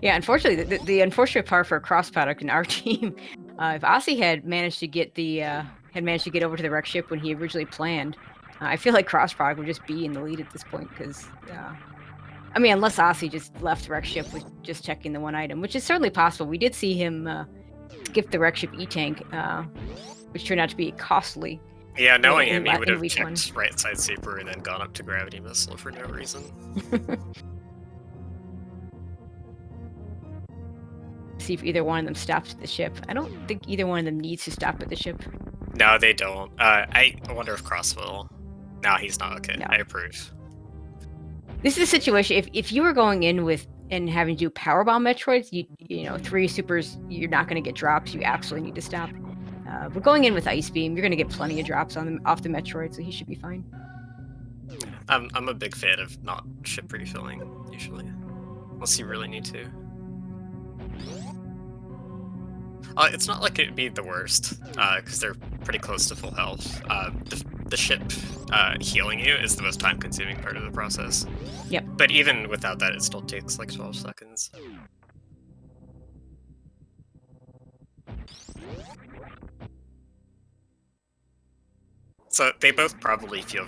Yeah, unfortunately, the unfortunate part for a cross product in our team, if Aussie had managed to get over to the wreck ship when he originally planned, I feel like cross product would just be in the lead at this point because, I mean, unless Aussie just left wreck ship with just checking the one item, which is certainly possible. We did see him skip the wreck ship E-tank, which turned out to be costly. Yeah, knowing in him, he would have week checked right side super and then gone up to gravity missile for no reason. See if either one of them stops at the ship. I don't think either one of them needs to stop at the ship. No, they don't. I wonder if Cross will. No, he's not. Okay, No. I approve. This is a situation, if you were going in with and having to do powerbomb Metroids, you know, 3 supers, you're not going to get drops. You absolutely need to stop. But going in with Ice Beam, you're going to get plenty of drops on them off the Metroid, so he should be fine. I'm a big fan of not ship refilling, usually. Unless you really need to. It's not like it'd be the worst, because they're pretty close to full health. The ship healing you is the most time-consuming part of the process. Yep. But even without that, it still takes like 12 seconds. So they both probably feel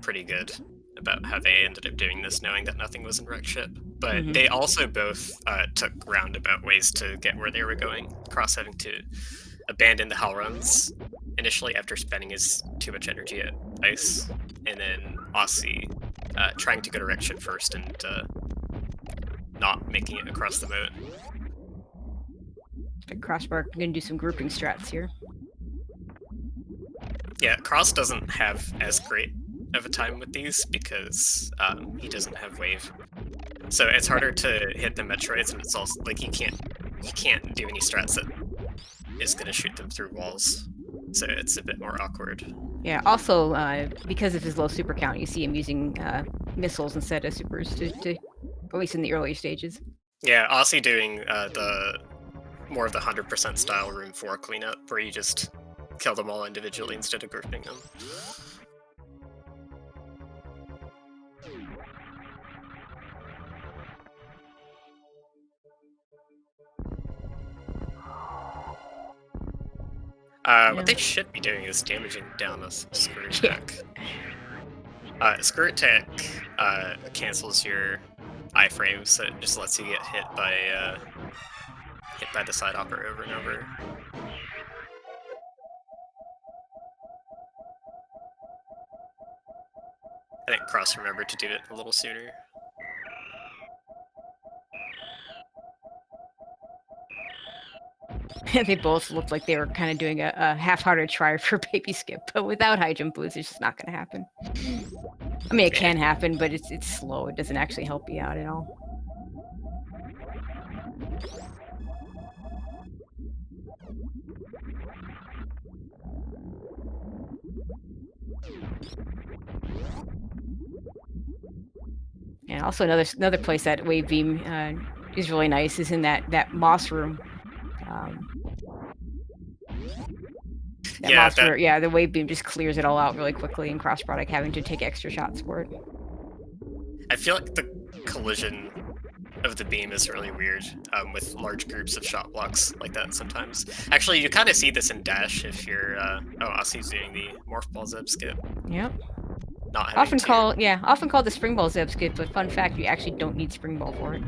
pretty good about how they ended up doing this, knowing that nothing was in wreck ship. But they also both took roundabout ways to get where they were going. Cross having to abandon the Hell runs initially after spending his too much energy at ice, and then Aussie trying to go to wreck ship first and not making it across the moat. Crossbar going to do some grouping strats here. Yeah, Cross doesn't have as great of a time with these because he doesn't have wave. So it's harder to hit the Metroids, and it's also like he can't do any strats that is going to shoot them through walls. So it's a bit more awkward. Yeah, also, because of his low super count, you see him using missiles instead of supers, to at least in the early stages. Yeah, Aussie doing the more of the 100% style room 4 cleanup, where you just kill them all individually instead of grouping them. What they should be doing is damaging down this skirt attack. Skirt attack cancels your iframes, so it just lets you get hit by the side hopper over and over. I think Cross remembered to do it a little sooner. They both looked like they were kind of doing a half-hearted try for baby skip, but without high jump boost, it's just not going to happen. I mean, it can happen, but it's slow. It doesn't actually help you out at all. And also another place that wave beam is really nice is in that moss room. The wave beam just clears it all out really quickly, and cross product having to take extra shots for it. I feel like the collision of the beam is really weird with large groups of shot blocks like that sometimes. Actually, you kind of see this in Dash if you're... Aussie's doing the Morph Ball Zeb skip. Yep. Not often called the Spring Ball Zeb skip, but fun fact, you actually don't need Spring Ball for it.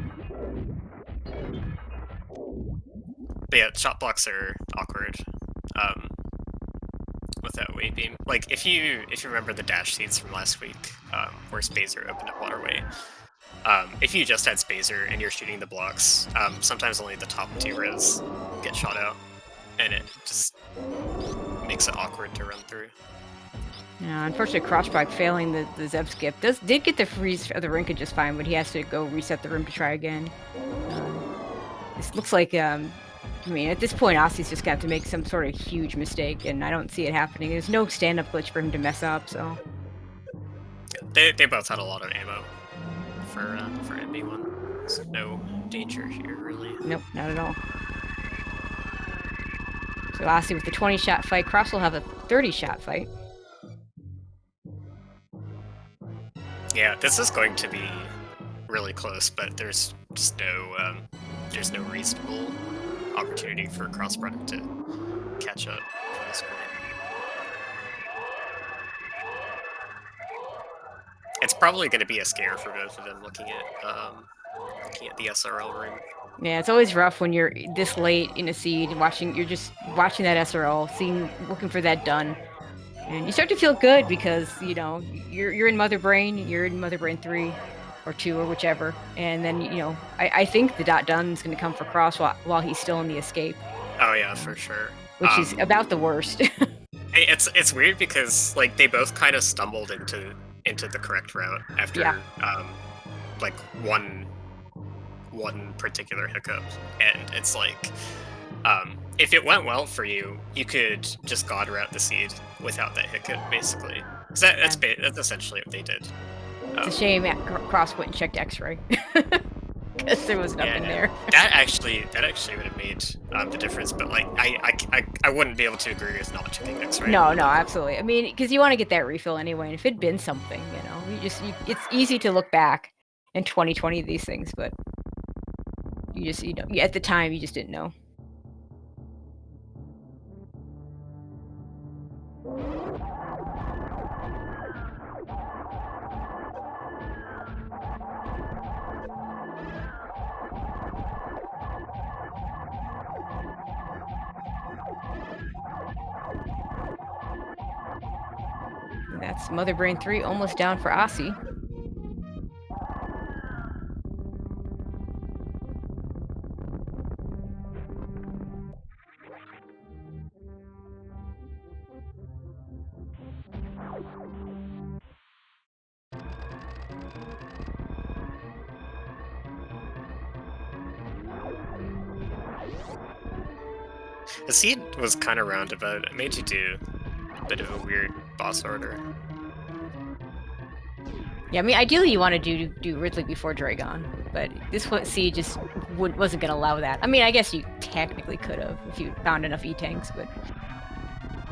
But yeah, shot blocks are awkward with that wave beam. Like if you remember the Dash seeds from last week, where Spazer opened up Waterway, if you just had Spazer and you're shooting the blocks, sometimes only the top 2 res get shot out, and it just makes it awkward to run through. Yeah, unfortunately, Crossbike failing the Zeb skip did get the freeze of the ring just fine, but he has to go reset the rim to try again. This looks like, I mean, at this point, Aussie's just got to make some sort of huge mistake, and I don't see it happening. There's no stand-up glitch for him to mess up, so... They both had a lot of ammo for MB1, so no danger here, really. Nope, not at all. So Aussie with the 20-shot fight. Cross will have a 30-shot fight. Yeah, this is going to be really close, but there's just no reasonable opportunity for cross product to catch up at this point. It's probably going to be a scare for both of them looking at the SRL room. Yeah, it's always rough when you're this late in a seed and you're just watching that SRL, looking for that done. And you start to feel good because, you know, you're in Mother Brain, you're in Mother Brain 3 or 2 or whichever. And then, you know, I think the dot done is going to come for Cross while he's still in the escape. Oh yeah, for sure. Which is about the worst. It's weird because like they both kind of stumbled into the correct route after like one particular hiccup, and it's like if it went well for you, you could just god route the seed without that hiccup, basically. So that's essentially what they did. It's a shame Cross went and checked X-ray. Because there was nothing there. That actually would have made the difference, but like I wouldn't be able to agree with not checking X-ray. No, absolutely. I mean, because you want to get that refill anyway, and if it'd been something, you know, it's easy to look back in 2020 these things, but at the time you just didn't know. And that's Mother Brain 3 almost down for Aussie. The seed was kind of roundabout. It made you do a bit of a weird boss order. Yeah, I mean, ideally you want to do Ridley before Dragon, but this seed just wasn't going to allow that. I mean, I guess you technically could have if you found enough E-tanks, but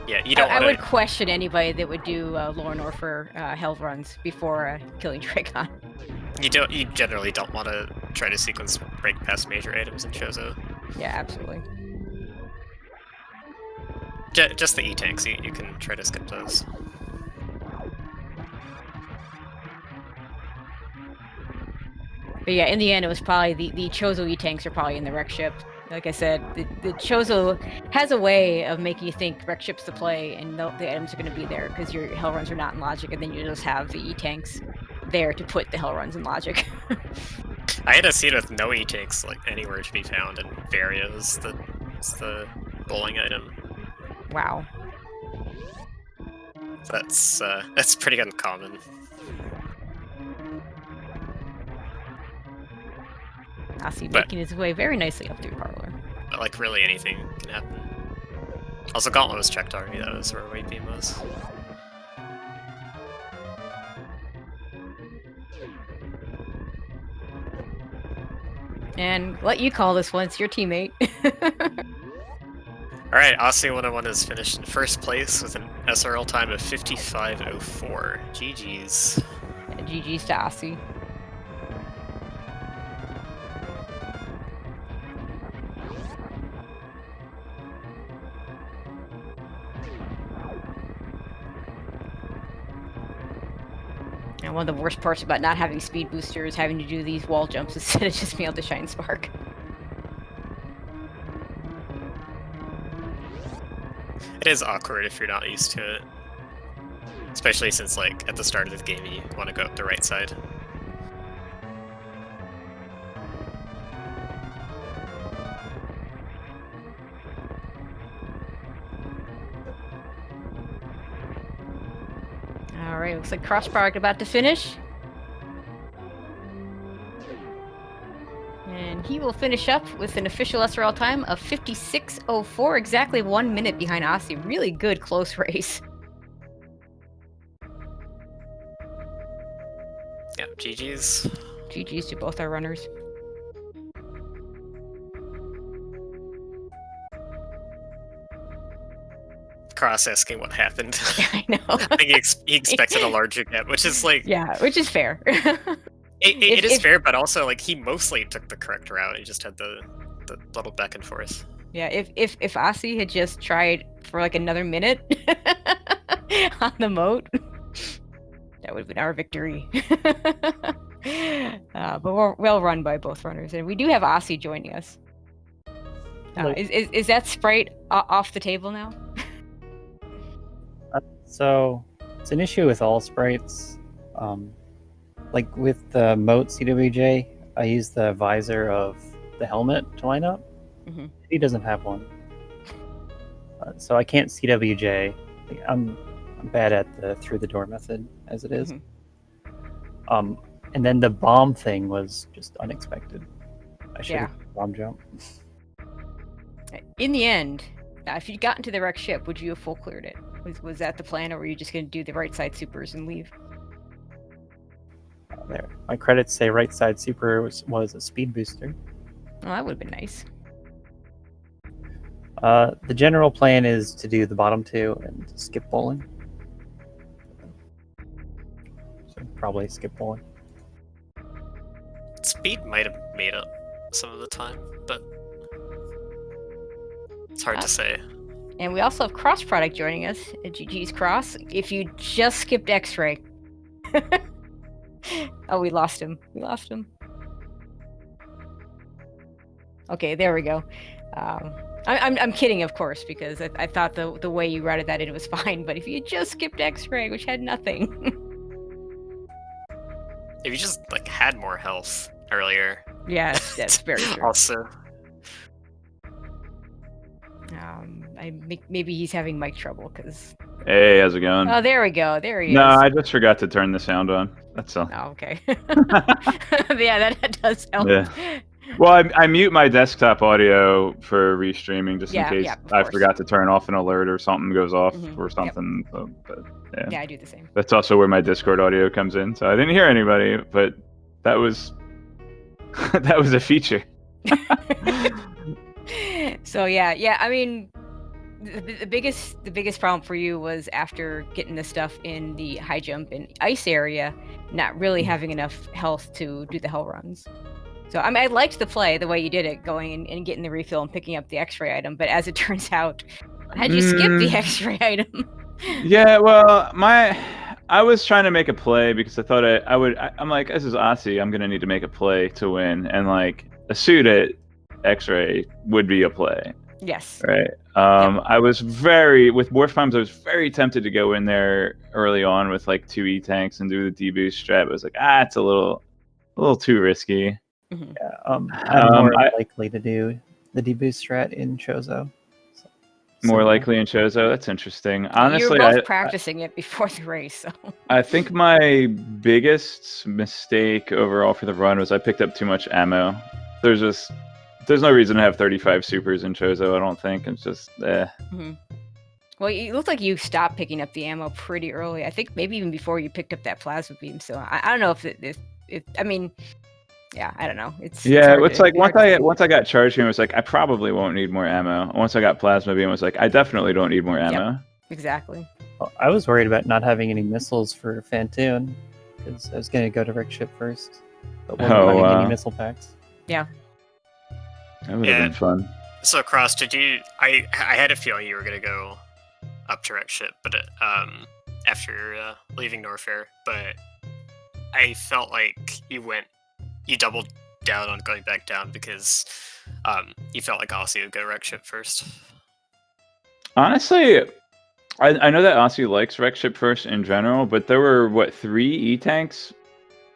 yeah, you don't. I would question anybody that would do Lornor for hell runs before killing Dragon. You generally don't want to try to sequence break past major items in Chozo. Yeah, absolutely. Just the E-tanks, you can try to skip those. But yeah, in the end, it was probably the Chozo E-tanks are probably in the wreck ship. Like I said, the Chozo has a way of making you think wreck ship's the play, and the items are going to be there because your hell runs are not in logic, and then you just have the E-tanks there to put the hell runs in logic. I had a scene with no E-tanks like anywhere to be found, and Varia is the bowling item. Wow. That's pretty uncommon. Asi making his way very nicely up through parlor. But like really anything can happen. Also, Gauntlet was checked already. That was where White Beam was. And let you call this one. It's your teammate. Alright, Aussie 101 is finished in first place with an SRL time of 55:04. GG's. Yeah, GG's to Asi. And one of the worst parts about not having speed booster is having to do these wall jumps instead of just being able to shine spark. It is awkward if you're not used to it. Especially since, like, at the start of the game you want to go up the right side. Alright, looks like cross product about to finish. And he will finish up with an official SRL time of 56:04, exactly 1 minute behind Asi. Really good close race. Yeah, GG's. GG's to both our runners. Cross asking what happened. I know. I think he expected a larger gap, which is like... Yeah, which is fair. It is fair, but also, like, he mostly took the correct route. He just had the little back and forth. Yeah, if Asi had just tried for like another minute on the moat, that would have been our victory. But we're well run by both runners, and we do have Asi joining us. Is that Sprite off the table now? So it's an issue with all sprites. Like with the moat CWJ, I use the visor of the helmet to line up. Mm-hmm. He doesn't have one, so I can't CWJ. I'm bad at the through the door method as it is. Mm-hmm. And then the bomb thing was just unexpected. I should have bomb jump. In the end, if you'd gotten to the wrecked ship, would you have full cleared it? Was that the plan, or were you just going to do the right side supers and leave? There, my credits say right side super was a speed booster. Well, that would have been nice. The general plan is to do the bottom two and skip bowling. So probably skip bowling. Speed might have made up some of the time, but it's hard to say. And we also have Cross Product joining us at GG's Cross. If you just skipped X-Ray. Oh, we lost him. We lost him. Okay, there we go. I'm kidding, of course, because I thought the way you routed that in was fine. But if you just skipped X-Ray, which had nothing. If you just like had more health earlier. Yeah, that's very true. Also. Maybe he's having mic trouble because. Hey, how's it going? Oh, there we go. There he is. No, I just forgot to turn the sound on. That's all. Oh, okay. Yeah, that does help. Yeah. Well, I mute my desktop audio for restreaming just in case I forgot to turn off an alert or something goes off or something. Yep. So, but, yeah, I do the same. That's also where my Discord audio comes in. So I didn't hear anybody, but that was that was a feature. So yeah. I mean, the biggest problem for you was after getting the stuff in the high jump and ice area, not really having enough health to do the hell runs. So I mean, I liked the play, the way you did it, going and getting the refill and picking up the X-ray item. But as it turns out, how'd you skip the X-ray item? Yeah, well, I was trying to make a play because I thought I would. I'm like, this is Aussie. I'm gonna need to make a play to win, and like a suit at X-ray would be a play. Yes. Right. I was with Morph Bombs. I was very tempted to go in there early on with like 2 E-tanks and do the deboost strat. I was like, it's a little too risky. Mm-hmm. Yeah, I'm more likely to do the deboost strat in Chozo. More likely in Chozo? That's interesting. Honestly, you were both practicing it before the race. So. I think my biggest mistake overall for the run was I picked up too much ammo. There's no reason to have 35 supers in Chozo, I don't think. It's just, Mm-hmm. Well, it looked like you stopped picking up the ammo pretty early. I think maybe even before you picked up that plasma beam. So I don't know if I mean... Yeah, I don't know. It's like once I got charge beam, it was like I probably won't need more ammo. Once I got plasma beam, it was like I definitely don't need more ammo. Yep, exactly. Well, I was worried about not having any missiles for Fantoon because I was going to go to Rick Ship first, but wasn't having any missile packs. Yeah, that would have been fun. So Cross, did you? I had a feeling you were gonna go up to Rick Ship, but after leaving Norfair, but I felt like you doubled down on going back down because you felt like Aussie would go Wreck Ship first. Honestly, I know that Aussie likes Wreck Ship first in general, but there were 3 E-tanks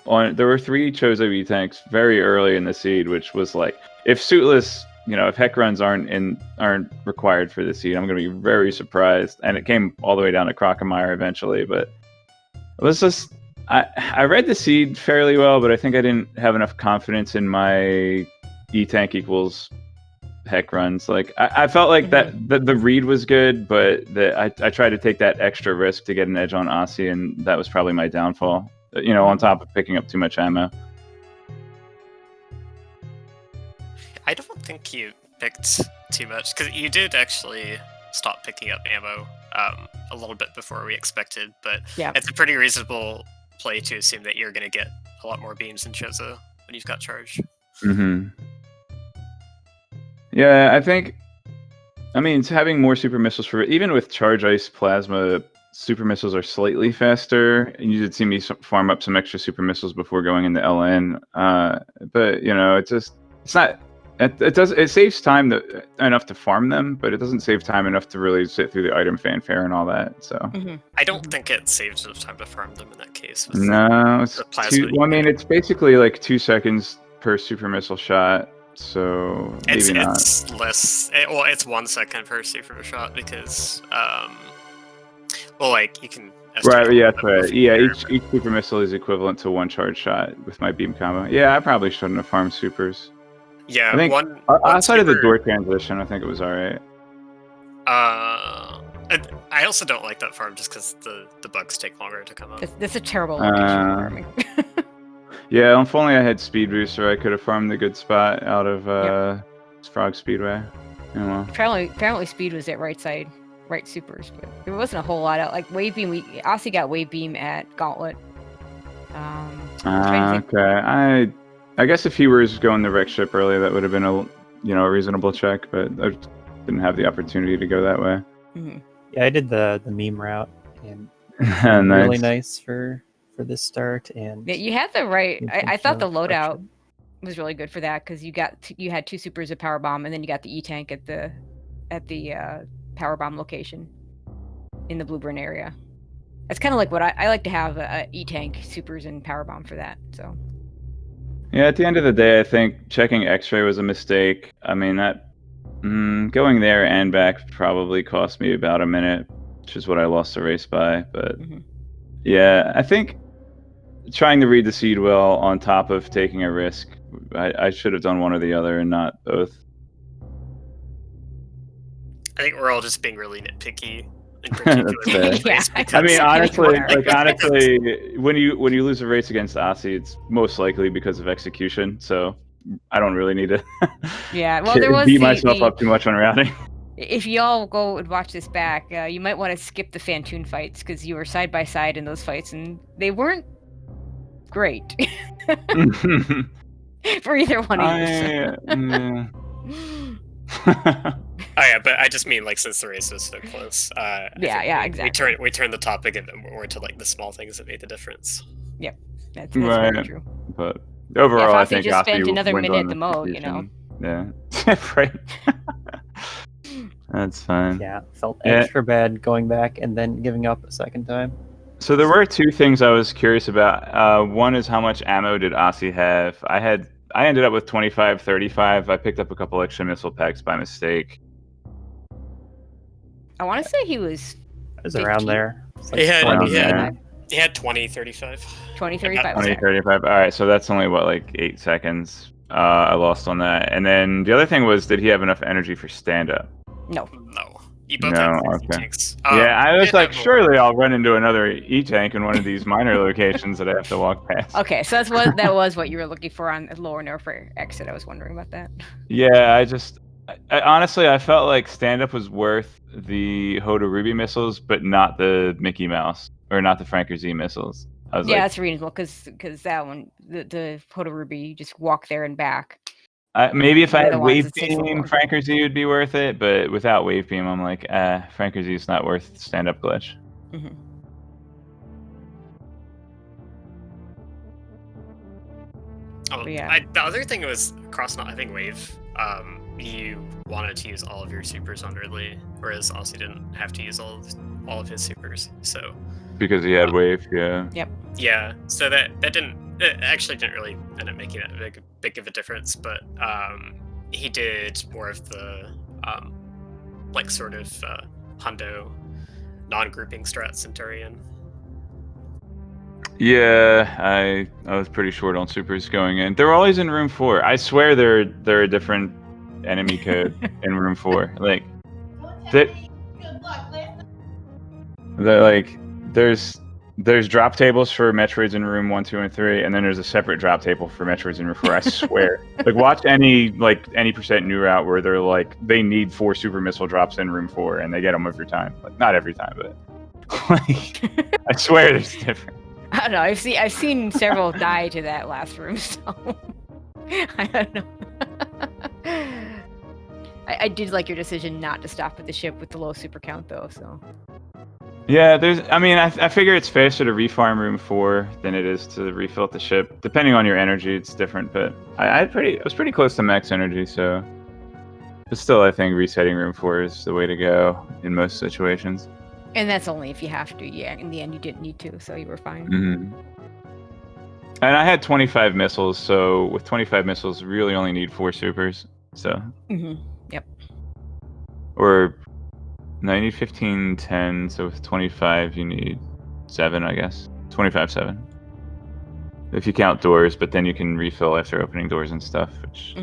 there were 3 Chozo E-tanks very early in the seed, which was like if suitless, if heck runs aren't required for the seed, I'm gonna be very surprised. And it came all the way down to Crocomire eventually, but it was just I read the seed fairly well, but I think I didn't have enough confidence in my E-tank equals heck runs. Like I felt like that the read was good, but I tried to take that extra risk to get an edge on Aussie, and that was probably my downfall. On top of picking up too much ammo. I don't think you picked too much because you did actually stop picking up ammo a little bit before we expected, but it's a pretty reasonable play to assume that you're going to get a lot more beams in Chozo when you've got charge. Yeah, I mean, having more super missiles even with charge ice plasma, super missiles are slightly faster. And you did see me farm up some extra super missiles before going into LN. But it's not. It saves time enough to farm them, but it doesn't save time enough to really sit through the item fanfare and all that. So I don't think it saves enough time to farm them in that case. No, it's it's basically like 2 seconds per super missile shot. So maybe not. It's less. It's 1 second per super shot because you can. Right. Yeah. Right. Yeah. Each super missile is equivalent to 1 charge shot with my beam combo. Yeah, I probably shouldn't have farmed supers. Yeah, I think outside of the door transition, I think it was alright. I also don't like that farm just because the bugs take longer to come up. That's a terrible location for farming. Yeah, if only I had speed booster, I could have farmed the good spot out of Frog Speedway. Apparently speed was at right supers, but there wasn't a whole lot out. Like wave beam, Aussie got wave beam at Gauntlet. Okay, I guess if he was going the Wreck Ship early, that would have been a reasonable check, but I didn't have the opportunity to go that way. Yeah, I did the meme route, and nice. Really nice for this start. And yeah, you had the right. I thought the loadout was really good for that because you had 2 supers of power bomb, and then you got the E-tank at the power bomb location in the Blue Burn area. That's kind of like what I like to have E-tank supers and power bomb for that. So. Yeah, at the end of the day, I think checking X-ray was a mistake. I mean, that going there and back probably cost me about a minute, which is what I lost the race by. But yeah, I think trying to read the seed well on top of taking a risk, I should have done one or the other and not both. I think we're all just being really nitpicky. In particular, I mean, honestly, when you lose a race against Aussie, it's most likely because of execution. So I don't really need to. Yeah, well, there was beat myself up too much on routing. If y'all go and watch this back, you might want to skip the Fantoon fights because you were side by side in those fights, and they weren't great for either one of you. Oh yeah, but I just mean like since the race was so close. I Yeah, think yeah, we exactly. We turned the topic a bit more to like the small things that made the difference. That's very Right. true. But Yeah, overall, I if Ozzy think just Ozzy spent another wins minute on at the moat, you know. execution. Yeah, right. That's fine. Yeah, felt Yeah. extra bad going back and then giving up a second time. So there were two things I was curious about. One is how much ammo did Aussie have? I ended up with 25, 35. I picked up a couple extra missile packs by mistake. I want to say he was It was around 15? there. It's like He had- 20. he had- 35. He had 20, 35. 20, About 35. 20, Okay. 35. All right, so that's only what, like 8 seconds. I lost on that. And then the other thing was, did he have enough energy for stand up? No. No. You both No, had 60 okay. tanks. Yeah, I he was did like, have more. surely I'll run into another E-tank in one of these minor locations that I have to walk past. Okay, so that was what you were looking for on lower Norfolk exit. I was wondering about that. Yeah, I honestly, I felt like stand-up was worth the Hoda Ruby missiles, but not the Mickey Mouse, or not the Franker Z missiles. I was Yeah, like, that's reasonable because that one, the Hoda Ruby, you just walk there and back. maybe if The I other had ones, Wave it takes a little Beam, more. Franker Z would be worth it, but without Wave Beam, I'm like, Franker Z is not worth stand-up glitch. Mhm. Oh, Yeah. the other thing was across not having wave. You wanted to use all of your supers on Ridley, whereas Aussie didn't have to use all of his supers. So Because he had Wave, yeah. yeah, so that actually didn't really end up making that big of a difference. But he did more of the like sort of hundo non-grouping strat Centurion. Yeah, I was pretty short on supers going in. They're always in room 4. I swear they're a different enemy code in room 4. Like they're like there's drop tables for Metroids in room 1, 2, and 3, and then there's a separate drop table for Metroids in room 4. I swear. Like watch any percent new route where they're like they need 4 super missile drops in room 4 and they get them every time. Like not every time, but like I swear there's different. I don't know. I've seen several die to that last room, so I don't know. I did like your decision not to stop at the ship with the low super count, though. So Yeah, I figure it's faster to refarm room 4 than it is to refill at the ship. Depending on your energy, it's different, but I was pretty close to max energy, so. But still, I think resetting room 4 is the way to go in most situations. and that's only if you have to. Yeah, in the end, you didn't need to, so you were fine. Mm-hmm. And I had 25 missiles, so with 25 missiles, really only need 4 supers. So. Mm-hmm. Yep. Or. No, you need 15, 10, so with 25 you need 7, I guess. 25, 7. If you count doors, but then you can refill after opening doors and stuff, which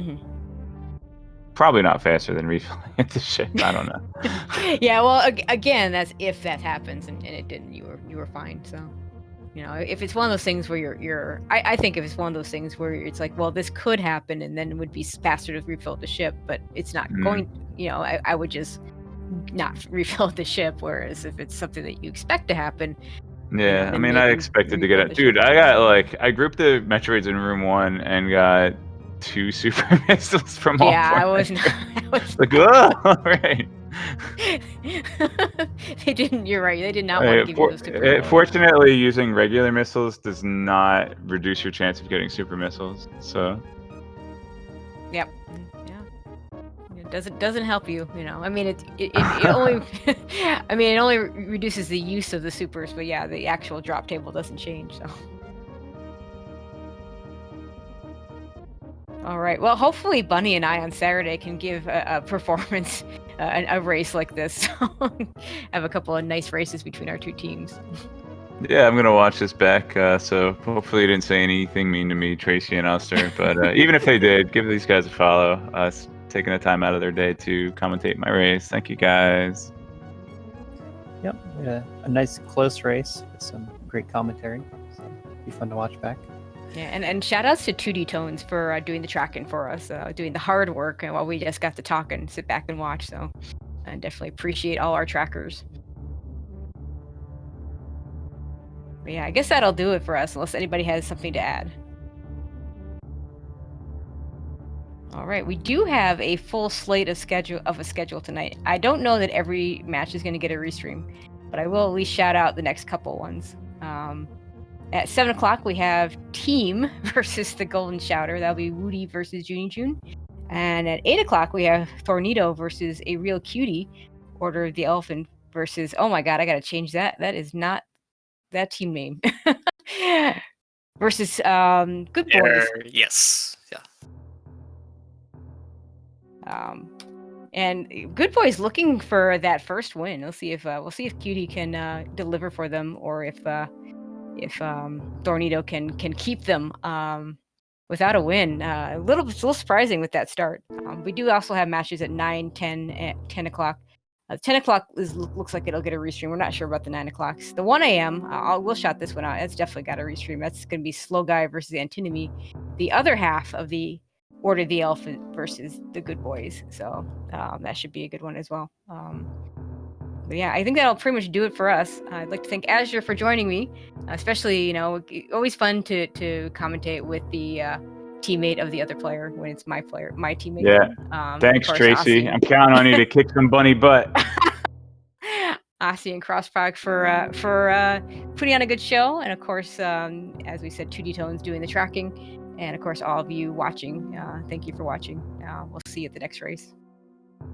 probably not faster than refilling at the ship. I don't know. Yeah, well, again, that's if that happens, and it didn't. You were fine. So, you know, if it's one of those things where I think if it's one of those things where it's like, well, this could happen, and then it would be faster to refill the ship, but it's not going. You know, I would just not refill the ship. Whereas if it's something that you expect to happen. Yeah, then I mean, maybe I expected to get refill it. the Dude, ship. I grouped the Metroids in room 1 and got 2 super missiles from all Yeah, 4 I was Metroids. Like, oh, right. They didn't. You're right. They did not want to give you those super missiles. Fortunately, using regular missiles does not reduce your chance of getting super missiles. So. Yep. Yeah. It doesn't help you. You know. I mean, it only. I mean, it only reduces the use of the supers, but yeah, the actual drop table doesn't change. So. All right. Well, hopefully Bunny and I on Saturday can give a performance, a race like this. Have a couple of nice races between our two teams. Yeah, I'm gonna watch this back. So hopefully you didn't say anything mean to me, Tracy and Oster. But even if they did, give these guys a follow. Us taking the time out of their day to commentate my race. Thank you guys. Yep, we had a nice close race with some great commentary. So it'll be fun to watch back. Yeah, and shout outs to 2D Tones for doing the tracking for us, doing the hard work, and while we just got to talk and sit back and watch. So I definitely appreciate all our trackers. But yeah, I guess that'll do it for us, unless anybody has something to add. All right, we do have a full slate of a schedule tonight. I don't know that every match is going to get a restream, but I will at least shout out the next couple ones. At 7 o'clock, we have Team versus the Golden Shouter. That'll be Woody versus Junie June. And at 8 o'clock, we have Tornado versus A Real Cutie, Order of the Elephant versus, oh my god, I gotta change that. That is not that team name. Versus Good Boys. Yes. Yeah. And Good Boys looking for that first win. We'll see if Cutie can deliver for them, or if Tornado can keep them without a win. A little surprising with that start. We do also have matches at 9, 10, at 10 o'clock. 10 o'clock looks like it'll get a restream. We're not sure about the 9 o'clocks. The 1 a.m., we'll shout this one out. It's definitely got a restream. That's going to be Slow Guy versus Antinomy. The other half of the Order of the Elephant versus the Good Boys. So that should be a good one as well. But yeah, I think that'll pretty much do it for us. I'd like to thank Azure for joining me, especially, always fun to commentate with the teammate of the other player when it's my teammate. Yeah. Thanks, course, Tracy. Aussie. I'm counting on you to kick some bunny butt. Aussie and Crossprog for putting on a good show, and of course, as we said, 2D Tones doing the tracking, and of course, all of you watching. Thank you for watching. We'll see you at the next race.